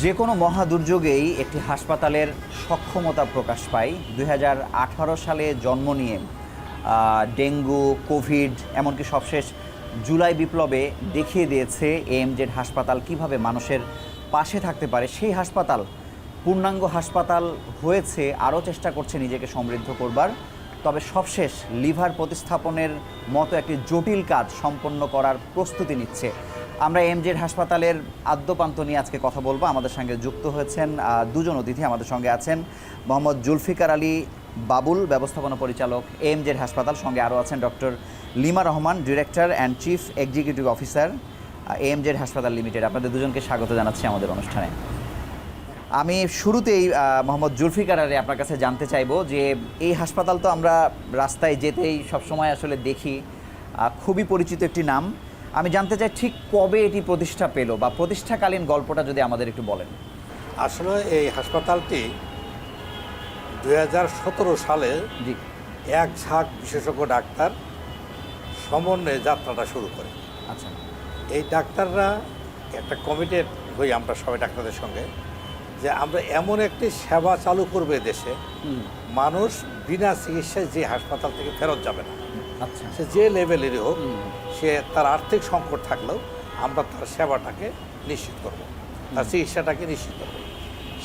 যে কোনো মহা দুর্যোগেই একটি হাসপাতালের সক্ষমতা প্রকাশ পায়। 2018 সালে জন্ম নিয়ে ডেঙ্গু, কোভিড, এমনকি সবশেষ জুলাই বিপ্লবে দেখিয়ে দিয়েছে এএমজেড হাসপাতাল কিভাবে মানুষের পাশে থাকতে পারে। সেই হাসপাতাল পূর্ণাঙ্গ হাসপাতাল হয়েছে, আরও চেষ্টা করছে নিজেকে সমৃদ্ধ করবার। তবে সবশেষ লিভার প্রতিস্থাপনের মতো একটি জটিল কাজ সম্পন্ন করার প্রস্তুতি নিচ্ছে। আমরা এএমজেড হাসপাতালের আদ্যপান্ত নিয়ে আজকে কথা বলবো। আমাদের সঙ্গে যুক্ত হয়েছেন দুজন অতিথি। আমাদের সঙ্গে আছেন মোহাম্মদ জুলফিকার আলী বাবুল, ব্যবস্থাপনা পরিচালক এএমজেড হাসপাতাল। সঙ্গে আরও আছেন doctor lima Rahman, director and chief executive officer AMZ হাসপাতাল লিমিটেড। আপনাদের দুজনকে স্বাগত জানাচ্ছি আমাদের অনুষ্ঠানে। আমি শুরুতেই মোহাম্মদ জুলফিকার আলী আপনার কাছে জানতে চাইবো যে এই হাসপাতাল তো আমরা রাস্তায় যেতেই সবসময় আসলে দেখি, খুবই পরিচিত একটি নাম। আমি জানতে চাই ঠিক কবে এটি প্রতিষ্ঠা পেল বা প্রতিষ্ঠাকালীন গল্পটা যদি আমাদের একটু বলেন। আসলে এই হাসপাতালটি 2017 সালে এক ঝাঁক বিশেষজ্ঞ ডাক্তার সমন্বয়ে যাত্রাটা শুরু করে। আচ্ছা, এই ডাক্তাররা একটা কমিটেড হই আমরা সবাই ডাক্তারদের সঙ্গে, যে আমরা এমন একটি সেবা চালু করবে দেশে, মানুষ বিনা চিকিৎসায় যে হাসপাতাল থেকে ফেরত যাবে না। আচ্ছা, সে যে লেভেলেরই হোক, সে তার আর্থিক সংকট থাকলেও আমরা তার সেবাটাকে নিশ্চিত করব, তার চিকিৎসাটাকে নিশ্চিত করব।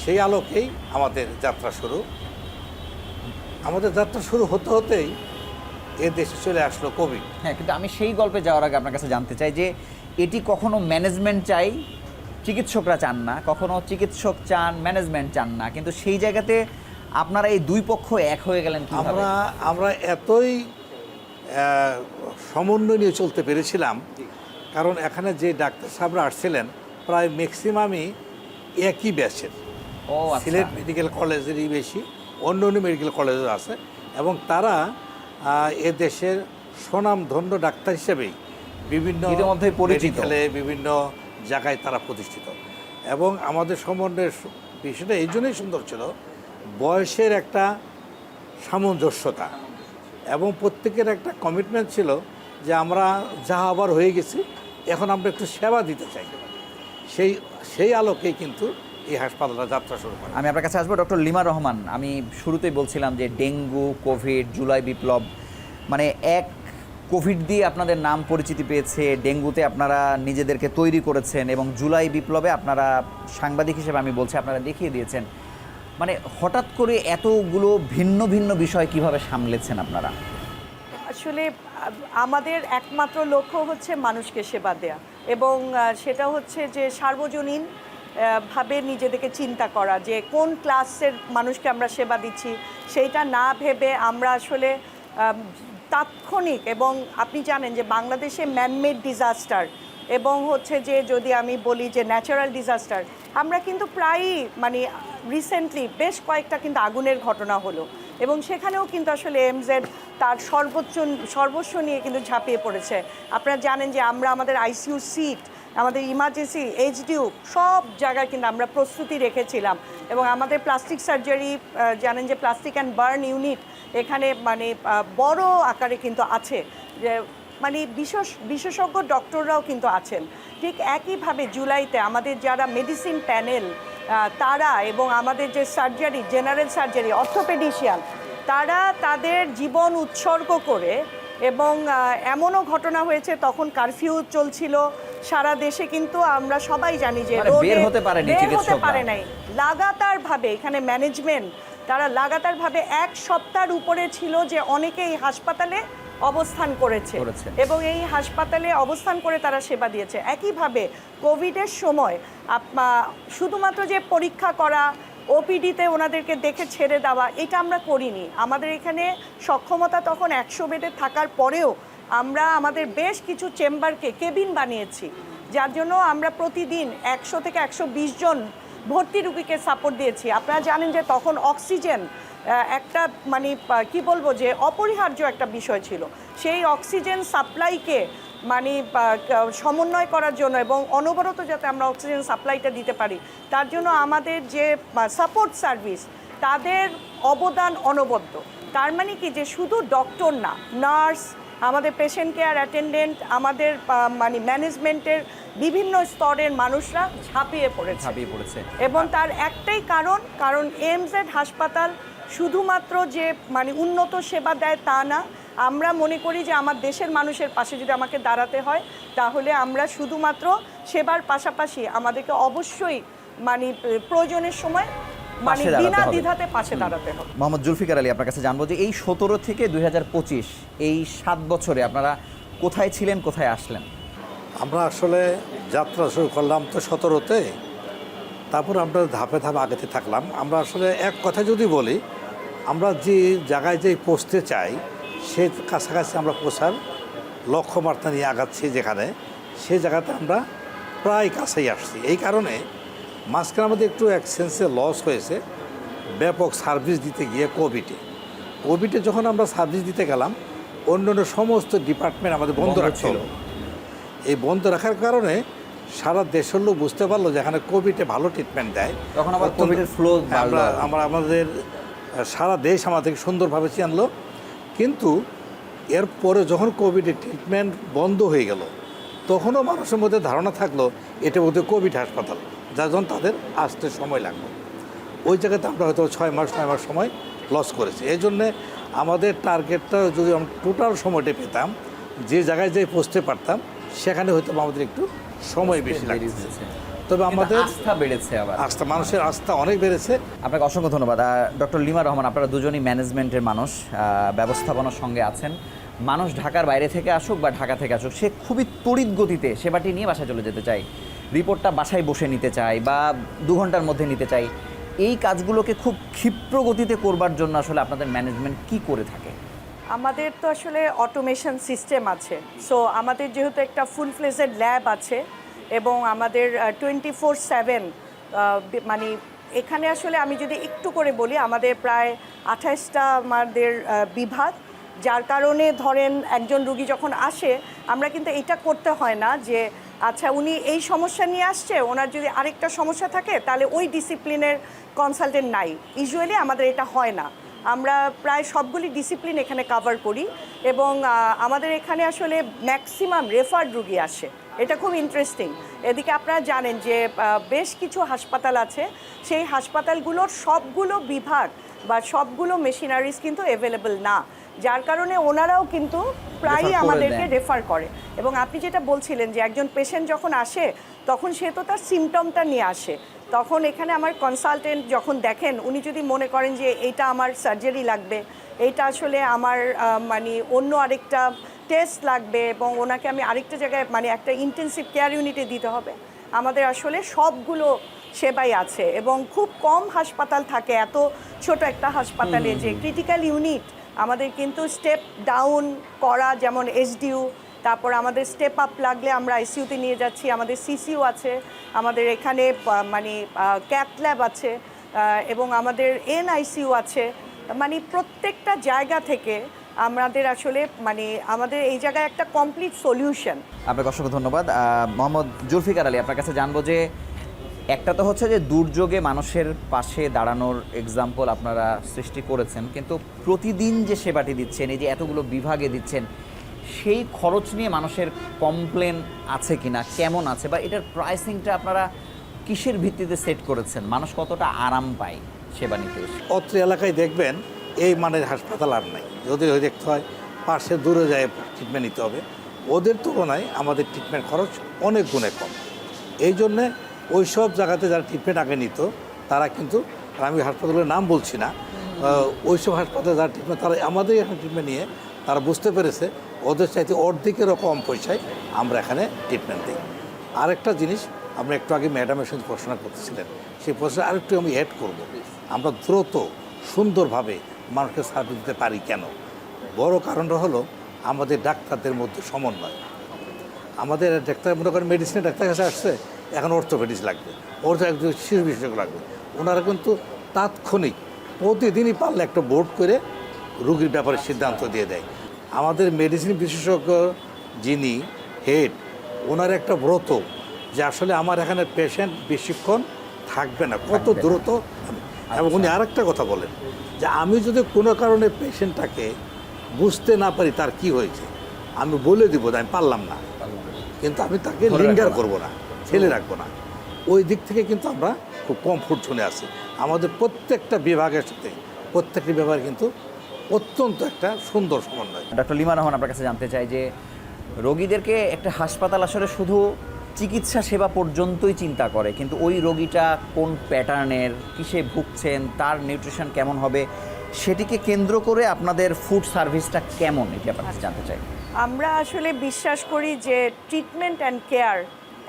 সেই আলোকেই আমাদের যাত্রা শুরু। আমাদের যাত্রা শুরু হতে হতেই এ দেশে চলে আসলো কোভিড। হ্যাঁ, কিন্তু আমি সেই গল্পে যাওয়ার আগে আপনার কাছে জানতে চাই যে এটি কখনো ম্যানেজমেন্ট চাই, চিকিৎসকরা চান না, কখনো চিকিৎসক চান, ম্যানেজমেন্ট চান না, কিন্তু সেই জায়গাতে আপনারা এই দুই পক্ষ এক হয়ে গেলেন কিভাবে? আমরা এতই সমন্বয় নিয়ে চলতে পেরেছিলাম, কারণ এখানে যে ডাক্তার সাহেবরা আসছিলেন প্রায় ম্যাক্সিমামই একই ব্যাচের। সিলেট মেডিকেল কলেজেরই বেশি, অন্য অন্য মেডিকেল কলেজও আছে, এবং তারা এ দেশের স্বনামধন্য ডাক্তার হিসেবেই বিভিন্ন মেডিকেলে বিভিন্ন জায়গায় তারা প্রতিষ্ঠিত। এবং আমাদের সমন্বয়ের বিষয়টা এই জন্যই সুন্দর ছিল, বয়সের একটা সামঞ্জস্যতা এবং প্রত্যেকের একটা কমিটমেন্ট ছিল যে আমরা যা আবার হয়ে গেছি, এখন আমরা একটু সেবা দিতে চাই। সেই আলোকেই কিন্তু এই হাসপাতালটা যাত্রা শুরু করে। আমি আপনার কাছে আসবো ডক্টর লিমা রহমান। আমি শুরুতেই বলছিলাম যে ডেঙ্গু, কোভিড, জুলাই বিপ্লব, মানে এক কোভিড দিয়ে আপনাদের নাম পরিচিতি পেয়েছে, ডেঙ্গুতে আপনারা নিজেদেরকে তৈরি করেছেন, এবং জুলাই বিপ্লবে আপনারা সাংবাদিক হিসেবে আমি বলছি আপনারা দেখিয়ে দিয়েছেন। মানে হঠাৎ করে এতগুলো ভিন্ন ভিন্ন বিষয় কিভাবে সামলেছেন আপনারা? আসলে আমাদের একমাত্র লক্ষ্য হচ্ছে মানুষকে সেবা দেয়া, এবং সেটা হচ্ছে যে সার্বজনীন ভাবে নিজেদেরকে চিন্তা করা যে কোন ক্লাসের মানুষকে আমরা সেবা দিচ্ছি, সেইটা না ভেবে আমরা আসলে তাৎক্ষণিক, এবং আপনি জানেন যে বাংলাদেশে ম্যানমেড ডিজাস্টার এবং হচ্ছে যে যদি আমি বলি যে ন্যাচারাল ডিজাস্টার, আমরা কিন্তু প্রায়ই মানে রিসেন্টলি বেশ কয়েকটা কিন্তু আগুনের ঘটনা হলো, এবং সেখানেও কিন্তু আসলে এএমজেড তার সর্বস্ব নিয়ে কিন্তু ঝাঁপিয়ে পড়েছে। আপনারা জানেন যে আমরা আমাদের আইসিইউ সিট, আমাদের ইমার্জেন্সি এইচডিইউ সব জায়গায় কিন্তু আমরা প্রস্তুতি রেখেছিলাম, এবং আমাদের প্লাস্টিক সার্জারি জানেন যে প্লাস্টিক অ্যান্ড বার্ন ইউনিট এখানে মানে বড় আকারে কিন্তু আছে, যে মানে বিশেষজ্ঞ ডক্টররাও কিন্তু আছেন। ঠিক একইভাবে জুলাইতে আমাদের যারা মেডিসিন প্যানেল তারা, এবং আমাদের যে সার্জারি, জেনারেল সার্জারি, অর্থোপেডিশিয়ান, তারা তাদের জীবন উৎসর্গ করে, এবং এমনও ঘটনা হয়েছে তখন কারফিউ চলছিল সারা দেশে, কিন্তু আমরা সবাই জানি যে বের হতে পারে নাই লাগাতারভাবে। এখানে ম্যানেজমেন্ট তারা লাগাতারভাবে এক সপ্তাহের উপরে ছিল যে অনেকে এই হাসপাতালে অবস্থান করেছে, এবং এই হাসপাতালে অবস্থান করে তারা সেবা দিয়েছে। একইভাবে কোভিডের সময় শুধুমাত্র যে পরীক্ষা করা, ওপিডিতে ওনাদেরকে দেখে ছেড়ে দেওয়া, এটা আমরা করিনি। আমাদের এখানে সক্ষমতা তখন 100 বেডের থাকার পরেও আমরা আমাদের বেশ কিছু চেম্বারকে কেবিন বানিয়েছি, যার জন্য আমরা প্রতিদিন 100 থেকে 120 জন ভর্তি রুগীকে সাপোর্ট দিয়েছি। আপনারা জানেন যে তখন অক্সিজেন একটা মানে কি বলবো যে অপরিহার্য একটা বিষয় ছিল। সেই অক্সিজেন সাপ্লাইকে মানে সমন্বয় করার জন্য এবং অনবরত যাতে আমরা অক্সিজেন সাপ্লাইটা দিতে পারি, তার জন্য আমাদের যে সাপোর্ট সার্ভিস তাদের অবদান অনবদ্য। তার মানে কি যে শুধু ডক্টর না, নার্স, আমাদের পেশেন্ট কেয়ার অ্যাটেন্ডেন্ট, আমাদের মানে ম্যানেজমেন্টের বিভিন্ন স্তরের মানুষরা ঝাঁপিয়ে পড়েছে এবং তার একটাই কারণ এমজেড হাসপাতাল শুধুমাত্র যে মানে উন্নত সেবা দেয় তা না, আমরা মনে করি যে আমার দেশের মানুষের পাশে যদি আমাকে দাঁড়াতে হয় তাহলে আমরা শুধুমাত্র সেবার পাশাপাশি আমাদেরকে অবশ্যই মানে প্রয়োজনের সময় মানে বিনা দ্বিধাতে পাশে দাঁড়াতে হবে। মোহাম্মদ জুলফিকার আলী, আপনার কাছে জানবো যে এই 17 থেকে 2025 এই 7 বছরে আপনারা কোথায় ছিলেন, কোথায় আসলেন? আমরা আসলে যাত্রা শুরু করলাম তো 17-তে, তারপর আমরা ধাপে ধাপে আগেতে থাকলাম। আমরা আসলে এক কথা যদি বলি, আমরা যে জায়গায় যে পৌঁছতে চাই সে কাছাকাছি আমরা পৌঁছার লক্ষ্যমাত্রা নিয়ে আগাচ্ছি, যেখানে সেই জায়গাতে আমরা প্রায় কাছেই আসছি। এই কারণে মাঝখানে আমাদের একটু এক সেন্সে লস হয়েছে ব্যাপক সার্ভিস দিতে গিয়ে কোভিডে যখন আমরা সার্ভিস দিতে গেলাম, অন্যান্য সমস্ত ডিপার্টমেন্ট আমাদের বন্ধ রাখছিল। এই বন্ধ রাখার কারণে সারা দেশের লোক বুঝতে পারলো যে এখানে কোভিডে ভালো ট্রিটমেন্ট দেয়, তখন আবার কোভিডের ফ্লো আমাদের সারা দেশ আমাদেরকে সুন্দরভাবে চিনলো। কিন্তু এরপরে যখন কোভিডের ট্রিটমেন্ট বন্ধ হয়ে গেল, তখনও মানুষের মধ্যে ধারণা থাকলো এটা বোধহয় কোভিড হাসপাতাল, যার জন্য তাদের আসতে সময় লাগলো। ওই জায়গাতে আমরা হয়তো 6 মাস সময় লস করেছি। এই জন্যে আমাদের টার্গেটটা যদি আমরা টোটাল সময়টা পেতাম, যে জায়গায় যেয়ে পৌঁছতে পারতাম, সেখানে হয়তো আমাদের একটু সময় বেশি লাগছে। তবে আমাদের আস্থা বেড়েছে, মানুষের আস্থা অনেক বেড়েছে। আপনাকে অসংখ্য ধন্যবাদ। ডক্টর লিমা রহমান, আপনারা দুজনই ম্যানেজমেন্টের মানুষ, ব্যবস্থাপনার সঙ্গে আছেন। মানুষ ঢাকার বাইরে থেকে আসুক বা ঢাকা থেকে আসুক, সে খুবই তড়িৎ গতিতে সেবাটি নিয়ে বাসায় চলে যেতে চায়, রিপোর্টটা বাসায় বসে নিতে চায় বা 2 ঘন্টার মধ্যে নিতে চায়। এই কাজগুলোকে খুব ক্ষিপ্র গতিতে করবার জন্য আসলে আপনাদের ম্যানেজমেন্ট কি করে থাকে? আমাদের তো আসলে অটোমেশন সিস্টেম আছে। সো আমাদের যেহেতু একটা ফুল ফ্লেজেড ল্যাব আছে এবং আমাদের 24/7 মানে এখানে আসলে আমি যদি একটু করে বলি, আমাদের প্রায় 28টা আমাদের বিভাগ, যার কারণে ধরেন একজন রুগী যখন আসে, আমরা কিন্তু এটা করতে হয় না যে আচ্ছা উনি এই সমস্যা নিয়ে আসছে, ওনার যদি আরেকটা সমস্যা থাকে তাহলে ওই ডিসিপ্লিনের কনসালটেন্ট নাই। ইউজুয়ালি আমাদের এটা হয় না। আমরা প্রায় সবগুলি ডিসিপ্লিন এখানে কভার করি এবং আমাদের এখানে আসলে ম্যাক্সিমাম রেফার্ড রুগী আসে। এটা খুব ইন্টারেস্টিং। এদিকে আপনারা জানেন যে বেশ কিছু হাসপাতাল আছে, সেই হাসপাতালগুলোর সবগুলো বিভাগ বা সবগুলো মেশিনারিজ কিন্তু অ্যাভেলেবল না, যার কারণে ওনারাও কিন্তু প্রায়ই আমাদেরকে রেফার করে। এবং আপনি যেটা বলছিলেন যে একজন পেশেন্ট যখন আসে তখন সে তো তার সিমটমটা নিয়ে আসে, তখন এখানে আমার কনসালটেন্ট যখন দেখেন, উনি যদি মনে করেন যে এইটা আমার সার্জারি লাগবে, এইটা আসলে আমার মানে অন্য আরেকটা টেস্ট লাগবে এবং ওনাকে আমি আরেকটা জায়গায় মানে একটা ইন্টেনসিভ কেয়ার ইউনিটে দিতে হবে, আমাদের আসলে সবগুলো সেবাই আছে। এবং খুব কম হাসপাতাল থাকে এত ছোট একটা হাসপাতালে যে ক্রিটিক্যাল ইউনিট আমাদের কিন্তু স্টেপ ডাউন করা, যেমন এসডিইউ, তারপর আমাদের স্টেপ আপ লাগলে আমরা আইসিইউতে নিয়ে যাচ্ছি, আমাদের সিসিইউ আছে, আমাদের এখানে মানে ক্যাথ ল্যাব আছে এবং আমাদের এনআইসিইউ আছে। মানে প্রত্যেকটা জায়গা থেকে আমাদের আসলে মানে আমাদের এই জায়গায় একটা কমপ্লিট সলিউশন। আপনাকে অসংখ্য ধন্যবাদ। মোহাম্মদ জুলফিকার আলী, আপনার কাছে জানবো যে একটা তো হচ্ছে যে দুর্যোগে মানুষের পাশে দাঁড়ানোর এক্সাম্পল আপনারা সৃষ্টি করেছেন, কিন্তু প্রতিদিন যে সেবাটি দিচ্ছেন, এই যে এতগুলো বিভাগে দিচ্ছেন, সেই খরচ নিয়ে মানুষের কমপ্লেন আছে কিনা, কেমন আছে, বা এটার প্রাইসিংটা আপনারা কিসের ভিত্তিতে সেট করেছেন? মানুষ কতটা আরাম পায় সেবা নিতে? অত্র এলাকায় দেখবেন এই মানের হাসপাতাল আর নাই। যদি দেখতে হয় পাশে দূরে যায় ট্রিটমেন্ট নিতে হবে, ওদের তুলনায় আমাদের ট্রিটমেন্ট খরচ অনেক গুণে কম। এই জন্যে ওই সব জায়গাতে যারা ট্রিটমেন্ট আগে নিত তারা কিন্তু, আমি হাসপাতালের নাম বলছি না, ওই সব হাসপাতালে যারা ট্রিটমেন্ট, তারা আমাদের এখানে ট্রিটমেন্ট নিয়ে তারা বুঝতে পেরেছে ওদের চাইতে অর্ধেকেরও কম পয়সায় আমরা এখানে ট্রিটমেন্ট দিই। আরেকটা জিনিস, আমরা একটু আগে ম্যাডামের সাথে প্রশ্ন করতেছিলেন, সেই প্রশ্ন আরেকটু আমি অ্যাড করব। আমরা দ্রুত সুন্দরভাবে মানুষকে সার্ভিস দিতে পারি কেন? বড় কারণটা হলো আমাদের ডাক্তারদের মধ্যে সমন্বয়। আমাদের ডাক্তার মনে করেন মেডিসিনের ডাক্তার কাছে আসছে, এখন অর্থোপেডিক্স লাগবে, একজন শিশু বিশেষজ্ঞ লাগবে, ওনারা কিন্তু তাৎক্ষণিক প্রতিদিনই পারলে একটা বোর্ড করে রুগীর ব্যাপারে সিদ্ধান্ত দিয়ে দেয়। আমাদের মেডিসিন বিশেষজ্ঞ যিনি হেড, ওনার একটা ব্রত যে আসলে আমার এখানে পেশেন্ট বেশিক্ষণ থাকবে না, কত দ্রুত। এবং উনি আরেকটা কথা বলেন যে আমি যদি কোনো কারণে পেশেন্টটাকে বুঝতে না পারি তার কি হয়েছে, আমি বলে দিব যে আমি পারলাম না, কিন্তু আমি তাকে লিঙ্গার করবো না, ফেলে রাখবো না। ওই দিক থেকে কিন্তু আমরা খুব কমফোর্ট জোনে আছি। আমাদের প্রত্যেকটা বিভাগের সাথে প্রত্যেকটি বিভাগ কিন্তু অত্যন্ত একটা সুন্দর সমন্বয়। ডক্টর লিমা রহমান, আপনার কাছে জানতে চাই যে রোগীদেরকে একটা হাসপাতাল আসলে শুধু চিকিৎসা সেবা পর্যন্তই চিন্তা করে, কিন্তু ওই রোগীটা কোন প্যাটার্নের, কিসে ভুগছেন, তার নিউট্রিশন কেমন হবে, সেটিকে কেন্দ্র করে আপনাদের ফুড সার্ভিসটা কেমন, এটি আপনার কাছে জানতে চাই। আমরা আসলে বিশ্বাস করি যে ট্রিটমেন্ট অ্যান্ড কেয়ার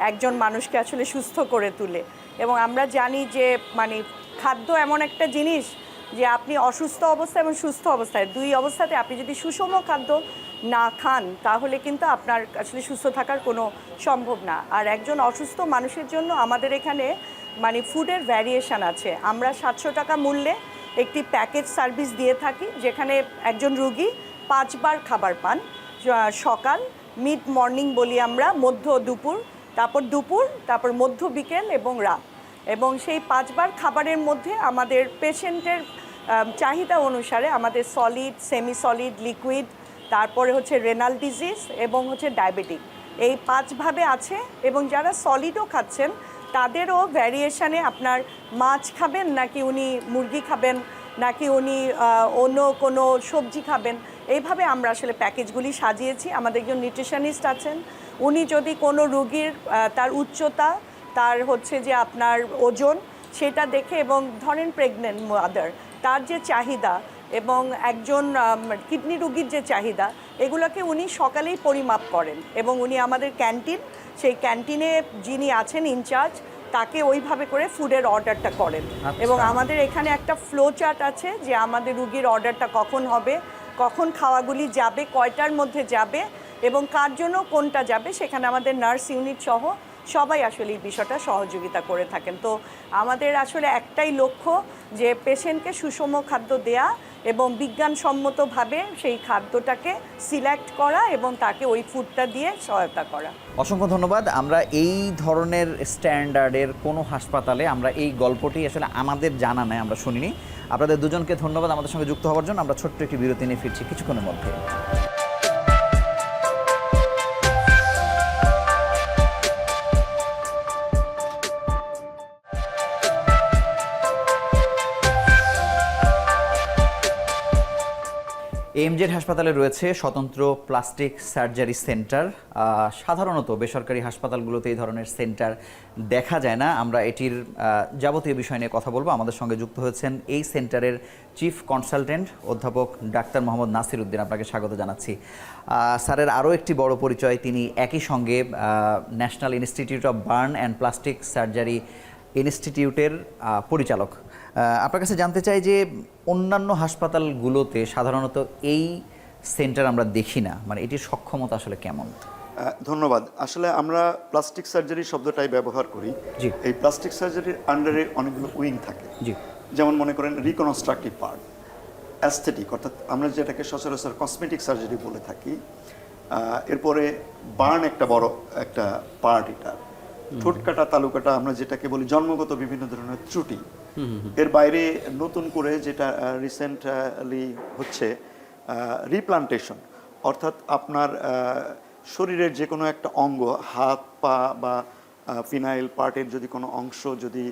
একজন মানুষকে আসলে সুস্থ করে তোলে, এবং আমরা জানি যে মানে খাদ্য এমন একটা জিনিস যে আপনি অসুস্থ অবস্থায় এবং সুস্থ অবস্থায় দুই অবস্থাতে আপনি যদি সুষম খাদ্য না খান তাহলে কিন্তু আপনার আসলে সুস্থ থাকার কোনো সম্ভব না। আর একজন অসুস্থ মানুষের জন্য আমাদের এখানে মানে ফুডের ভ্যারিয়েশন আছে। আমরা 700 টাকা মূল্যে একটি প্যাকেজ সার্ভিস দিয়ে থাকি, যেখানে একজন রুগী 5 বার খাবার পান। সকাল, মিড মর্নিং বলি আমরা, মধ্য দুপুর, তারপর মধ্য বিকেল এবং রাত। এবং সেই 5 বার খাবারের মধ্যে আমাদের পেশেন্টের চাহিদা অনুসারে আমাদের সলিড, সেমি সলিড, লিকুইড, তারপরে হচ্ছে রেনাল ডিজিজ এবং হচ্ছে ডায়াবেটিক, এই 5 ভাবে আছে। এবং যারা সলিডও খাচ্ছেন তাদেরও ভ্যারিয়েশনে আপনার মাছ খাবেন নাকি উনি মুরগি খাবেন নাকি উনি অন্য কোনো সবজি খাবেন, এইভাবে আমরা আসলে প্যাকেজগুলি সাজিয়েছি। আমাদের একজন নিউট্রিশনিস্ট আছেন, উনি যদি কোনো রুগীর তার উচ্চতা, তার হচ্ছে যে আপনার ওজন সেটা দেখে, এবং ধরেন প্রেগনেন্ট মাদার, তার যে চাহিদা এবং একজন কিডনি রুগীর যে চাহিদা, এগুলোকে উনি সকালেই পরিমাপ করেন। এবং উনি আমাদের ক্যান্টিন, সেই ক্যান্টিনে যিনি আছেন ইনচার্জ, তাকে ওইভাবে করে ফুডের অর্ডারটা করেন। এবং আমাদের এখানে একটা ফ্লো চার্ট আছে যে আমাদের রুগীর অর্ডারটা কখন হবে, কখন খাওয়াগুলি যাবে, কয়টার মধ্যে যাবে এবং কার জন্য কোনটা যাবে, সেখানে আমাদের নার্স ইউনিট সহ সবাই আসলে এই বিষয়টা সহযোগিতা করে থাকেন। তো আমাদের আসলে একটাই লক্ষ্য যে পেশেন্টকে সুষম খাদ্য দেয়া এবং বিজ্ঞানসম্মতভাবে সেই খাদ্যটাকে সিলেক্ট করা এবং তাকে ওই ফুডটা দিয়ে সহায়তা করা। অসংখ্য ধন্যবাদ। আমরা এই ধরনের স্ট্যান্ডার্ডের কোনো হাসপাতালে আমরা এই গল্পটি আসলে আমাদের জানা নেই, আমরা শুনিনি। আপনাদের দুজনকে ধন্যবাদ আমাদের সঙ্গে যুক্ত হওয়ার জন্য। আমরা ছোট্ট একটি বিরতি নিয়ে ফিরছি কিছুক্ষণের মধ্যে। এমজেড হাসপাতালে রয়েছে স্বতন্ত্র প্লাস্টিক সার্জারি সেন্টার। সাধারণত বেসরকারি হাসপাতালগুলোতে এই ধরনের সেন্টার দেখা যায় না। আমরা এটির যাবতীয় বিষয় নিয়ে কথা বলবো। আমাদের সঙ্গে যুক্ত হয়েছেন এই সেন্টারের চিফ কনসালটেন্ট অধ্যাপক ডাক্তার মোহাম্মদ নাসির উদ্দিন। আপনাকে স্বাগত জানাচ্ছি। স্যারের আরও একটি বড় পরিচয়, তিনি একই সঙ্গে national institute of burn and plastic surgery ইনস্টিটিউটের পরিচালক। আপনার কাছে জানতে চাই যে অন্যান্য হাসপাতালগুলোতে সাধারণত এই সেন্টার আমরা দেখি না, মানে এটির সক্ষমতা আসলে কেমন? ধন্যবাদ। আসলে আমরা প্লাস্টিক সার্জারি শব্দটাই ব্যবহার করি। জি। এই প্লাস্টিক সার্জারির আন্ডারে অনেকগুলো উইং থাকে। জি। যেমন মনে করেন রিকনস্ট্রাকটিভ পার্ট, অ্যাস্থেটিক অর্থাৎ আমরা যেটাকে সচরাচর কসমেটিক সার্জারি বলে থাকি। এরপরে বার্ন একটা বড় একটা পার্ট, এটা ঠোঁট কাটা, তালু কাটা, আমরা যেটাকে বলি জন্মগত বিভিন্ন ধরনের ত্রুটি। এর বাইরে নতুন করে যেটা রিসেন্টলি হচ্ছে রিপ্লান্টেশন, অর্থাৎ আপনার শরীরের যে কোনো একটা অঙ্গ, হাত পা বা ফিনাইল পার্টের যদি কোনো অংশ যদি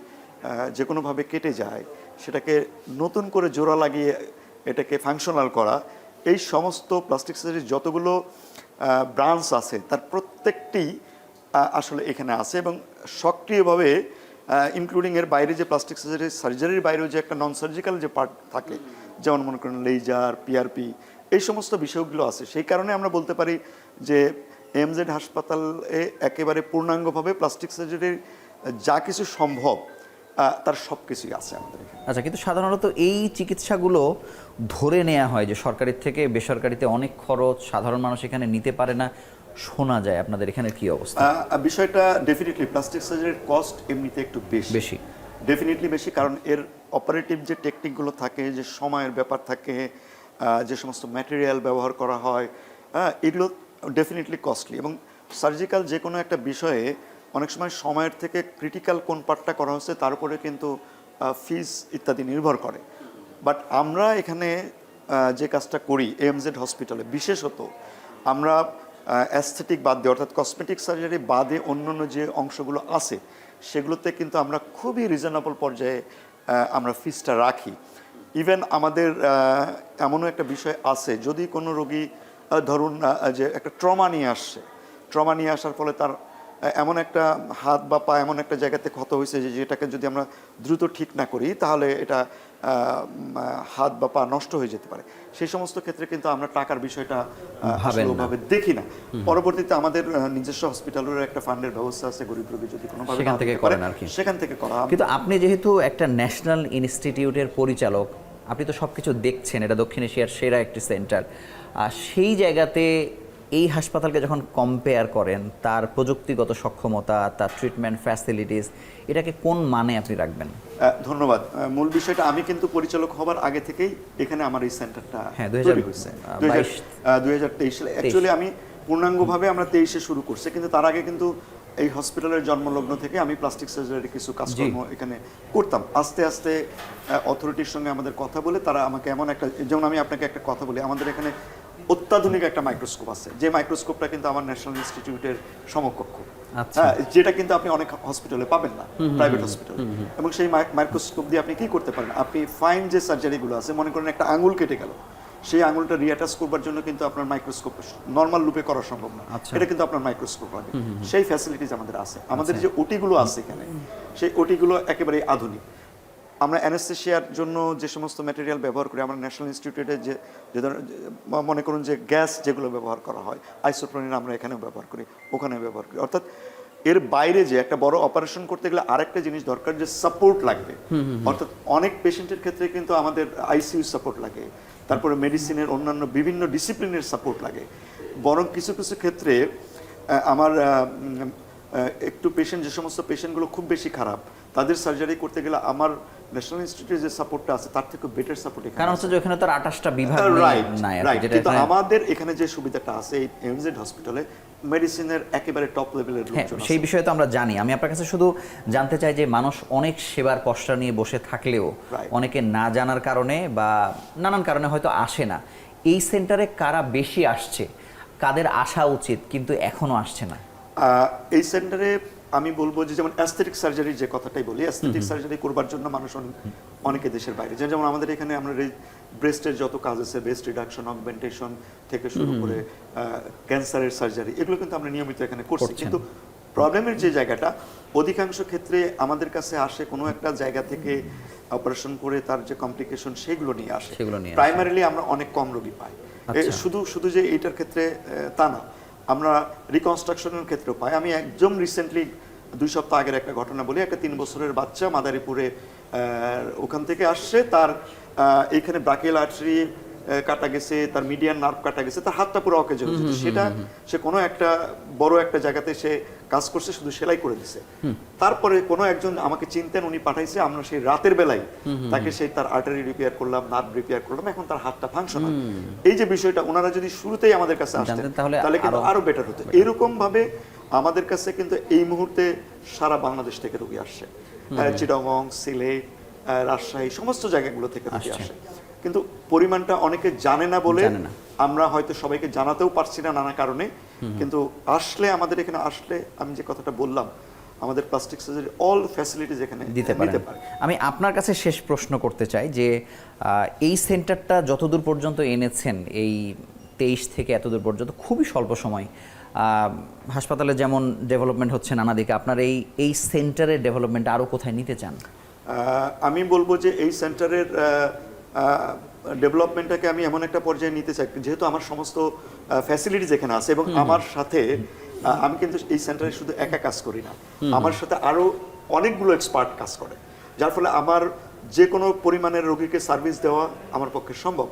যে কোনোভাবে কেটে যায়, সেটাকে নতুন করে জোড়া লাগিয়ে এটাকে ফাংশনাল করা, এই সমস্ত প্লাস্টিক সার্জারির যতগুলো ব্রাঞ্চ আছে তার প্রত্যেকটি আসলে এখানে আছে। এবং সক্রিয়ভাবে ইনক্লুডিং এর বাইরে যে প্লাস্টিক সার্জারির বাইরেও যে একটা নন সার্জিক্যাল যে পার্ট থাকে, যেমন মনে করেন লেজার, পিআরপি, এই সমস্ত বিষয়গুলো আছে। সেই কারণে আমরা বলতে পারি যে এমজেড হাসপাতালে একেবারে পূর্ণাঙ্গভাবে প্লাস্টিক সার্জারির যা কিছু সম্ভব তার সব কিছুই আছে আমাদের এখানে। আচ্ছা, কিন্তু সাধারণত এই চিকিৎসাগুলো ধরে নেওয়া হয় যে সরকারির থেকে বেসরকারিতে অনেক খরচ, সাধারণ মানুষ এখানে নিতে পারে না, শোনা যায়। আপনাদের এখানে কি অবস্থা? বিষয়টা ডেফিনেটলি প্লাস্টিক সার্জারির কস্ট এমনিতে একটু বেশি, ডেফিনেটলি বেশি, কারণ এর অপারেটিভ যে টেকনিকগুলো থাকে, যে সময়ের ব্যাপার থাকে, যে সমস্ত ম্যাটেরিয়াল ব্যবহার করা হয়, এগুলো ডেফিনেটলি কস্টলি। এবং সার্জিক্যাল যে কোনো একটা বিষয়ে অনেক সময় সময়ের থেকে ক্রিটিক্যাল কোন পার্টটা করা হচ্ছে তার উপরে কিন্তু ফিস ইত্যাদি নির্ভর করে। বাট আমরা এখানে যে কাজটা করি এমজেড হসপিটালে, বিশেষত আমরা অ্যাস্থেটিক বাদ দিয়ে অর্থাৎ কসমেটিক সার্জারি বাদে অন্যান্য যে অংশগুলো আছে সেগুলোতে কিন্তু আমরা খুবই রিজনেবল পর্যায়ে আমরা ফিসটা রাখি। ইভেন আমাদের এমনও একটা বিষয় আছে, যদি কোনো রোগী ধরুন যে একটা ট্রমা নিয়ে আসছে, ট্রমা নিয়ে আসার ফলে তার এমন একটা হাত বা পা এমন একটা জায়গাতে ক্ষত হয়েছে যে যেটাকে যদি আমরা দ্রুত ঠিক না করি তাহলে এটা হাত বা পা নষ্ট হয়ে যেতে পারে। সেই সমস্ত ক্ষেত্রে কিন্তু আমরা টাকার বিষয়টা ওভাবে দেখি না। পরবর্তীতে আমাদের নিজস্ব হসপিটালের একটা ফান্ডের ব্যবস্থা আছে, গরিব রোগী যদি কোনোভাবে সেখান থেকে করেন আর কি, সেখান থেকে করা। কিন্তু আপনি যেহেতু একটা ন্যাশনাল ইনস্টিটিউটের পরিচালক, আপনি তো সব কিছু দেখছেন, এটা দক্ষিণ এশিয়ার সেরা একটি সেন্টার, সেই জায়গাতে এই হাসপাতালকে যখন কম্পেয়ার করেন তার প্রযুক্তিগত সক্ষমতা, তার ট্রিটমেন্ট ফ্যাসিলিটিস, এটাকে কোন মানে আপনি রাখবেন? ধন্যবাদ। মূল বিষয়টা, আমি কিন্তু পরিচালক হবার আগে থেকেই এখানে আমার এই সেন্টারটা তৈরি হয়েছে 2023 সালে। অ্যাকচুয়ালি আমি পূর্ণাঙ্গভাবে আমরা 23-এ শুরু করছি, কিন্তু তার আগে কিন্তু এই হসপিটালের জন্মলগ্ন থেকে আমি প্লাস্টিক সার্জারি কিছু কাজকর্ম এখানে করতাম। আস্তে আস্তে অথরিটির সঙ্গে আমাদের কথা বলে তারা আমাকে এমন একটা, যেমন আমি আপনাকে একটা কথা বলি, আমাদের এখানে অত্যাধুনিক একটা মাইক্রোস্কোপ আছে, যে মাইক্রোস্কোপটা কিন্তু আমার ন্যাশনাল ইনস্টিটিউটের সমকক্ষ, যেটা কিন্তু আপনি অনেক হসপিটালে পাবেন না, প্রাইভেট হসপিটালে। এবং সেই মাইক্রোস্কোপ দিয়ে আপনি কি করতে পারেন, আপনি ফাইন যে সার্জারিগুলো আছে, মনে করেন একটা আঙুল কেটে গেল, সেই আঙুলটা রিঅ্যাটাচ করবার জন্য কিন্তু আপনার মাইক্রোস্কোপ নর্মাল লুপে করা সম্ভব না, এটা কিন্তু আপনার মাইক্রোস্কোপ লাগে। সেই ফ্যাসিলিটিস আমাদের আছে। আমাদের যে ওটিগুলো আছে এখানে, সেই ওটিগুলো একেবারে আধুনিক। আমরা অ্যানেস্থেশিয়ার জন্য যে সমস্ত ম্যাটেরিয়াল ব্যবহার করি, আমরা ন্যাশনাল ইনস্টিটিউটে যে মনে করুন যে গ্যাস যেগুলো ব্যবহার করা হয়, আইসোপ্রোনিন আমরা এখানেও ব্যবহার করি, ওখানে ব্যবহার করি। অর্থাৎ এর বাইরে যে একটা বড় অপারেশন করতে গেলে আরেকটা জিনিস দরকার, যে সাপোর্ট লাগবে। অর্থাৎ অনেক পেশেন্টের ক্ষেত্রে কিন্তু আমাদের আইসিইউ সাপোর্ট লাগে, তারপরে মেডিসিনের অন্যান্য বিভিন্ন ডিসিপ্লিনের সাপোর্ট লাগে। বরং কিছু কিছু ক্ষেত্রে আমার একটু পেশেন্ট, যে সমস্ত পেশেন্টগুলো খুব বেশি খারাপ, তাদের সার্জারি করতে গেলে আমার ন্যাশনাল ইনস্টিটিউটে যে সাপোর্টটা আছে তার থেকে বেটার সাপোর্ট এখানে, কারণ হচ্ছে যে ওখানে তো 28টা বিভাগ নাই, কিন্তু আমাদের এখানে যে সুবিধাটা আছে এই এমজেড হসপিটালে, মেডিসিনের একেবারে টপ লেভেলের লোকজন আছে। সেই বিষয়ে তো আমরা জানি। আমি আপনার কাছে শুধু জানতে চাই যে মানুষ অনেক সেবার পসরা নিয়ে বসে থাকলেও অনেকে না জানার কারণে বা নানান কারণে হয়তো আসে না। এই সেন্টারে কারা বেশি আসছে, কাদের আসা উচিত কিন্তু এখনো আসছে না? এই সেন্টারে আমি বলবো যে, যেমন অ্যাস্থেটিক সার্জারির যে কথাটাই বলি, অ্যাস্থেটিক সার্জারি করবার জন্য মানুষ অনেকে দেশের বাইরে, যেমন আমাদের এখানে আমরা ব্রেস্টের যত কাজ আছে, ব্রেস্ট রিডাকশন, অগমেন্টেশন থেকে শুরু করে ক্যান্সারের সার্জারি, এগুলো কিন্তু আমরা নিয়মিত এখানে করছি। কিন্তু প্রবলেমের যে জায়গাটা, অধিকাংশ ক্ষেত্রে আমাদের কাছে আসে কোনো একটা জায়গা থেকে অপারেশন করে তার যে কমপ্লিকেশন সেগুলো নিয়ে আসে। প্রাইমারিলি আমরা অনেক কম রোগী পাই। শুধু যে এইটার ক্ষেত্রে তা না, আমরা রিকনস্ট্রাকশনের ক্ষেত্রেও পাই। আমি একদম রিসেন্টলি 2 সপ্তাহ আগের একটা ঘটনা বলি। একটা 3 বছরের বাচ্চা মাদারীপুরে ওখান থেকে আসছে, তার এইখানে ব্রাকিয়াল আর্টারি কাটা গেছে, তার মিডিয়ান নার্ভ কাটা গেছে, তার হাতটা পুরো অকেজ হয়ে গেছে। সেটা সে কোনো একটা বড় একটা জায়গাতে সে কাজ করছে, শুধু সেলাই করে দিছে। তারপরে কোনো একজন আমাকে চিনতেন, উনি পাঠাইছে, আমরা সেই রাতের বেলায় তাকে সেই তার আর্টারি রিপেয়ার করলাম, নার্ভ রিপেয়ার করলাম, এখন তার হাতটা ফাংশনাল। এই যে বিষয়টা, ওনারা যদি শুরুতেই আমাদের কাছে আসতেন তাহলে কিন্তু আরো বেটার হতো। এরকম ভাবে আমাদের কাছে কিন্তু এই মুহূর্তে সারা বাংলাদেশ থেকে রোগী আসছে, চিটাগং, সিলেট, রাজশাহী, সমস্ত জায়গাগুলো থেকে রোগী আসে। কিন্তু পরিমাণটা অনেকে জানে না বলে আমরা হয়তো সবাইকে জানাতেও পারছি না নানা কারণে। কিন্তু আসলে, আমাদের এখানে আসলে, আমি যে কথাটা বললাম, আমাদের প্লাস্টিক সার্জারি অল ফ্যাসিলিটিজ এখানে দিতে পারে। আমি আপনার কাছে শেষ প্রশ্ন করতে চাই যে এই সেন্টারটা যতদূর পর্যন্ত এনেছেন, এই 23 থেকে এতদূর পর্যন্ত খুবই স্বল্প সময়, হাসপাতালে যেমন ডেভেলপমেন্ট হচ্ছে নানা দিকে, আপনার এই সেন্টারের ডেভেলপমেন্ট আরও কোথায় নিতে চান? আমি বলবো যে এই সেন্টারের ডেভেলপমেন্টটাকে আমি এমন একটা পর্যায়ে নিতে চাই, যেহেতু আমার সমস্ত ফ্যাসিলিটিস এখানে আছে এবং আমার সাথে, আমি কিন্তু এই সেন্টারে শুধু একা কাজ করি না, আমার সাথে আরো অনেকগুলো এক্সপার্ট কাজ করে, যার ফলে আমার যে কোনো পরিমাণের রোগীকে সার্ভিস দেওয়া আমার পক্ষে সম্ভব।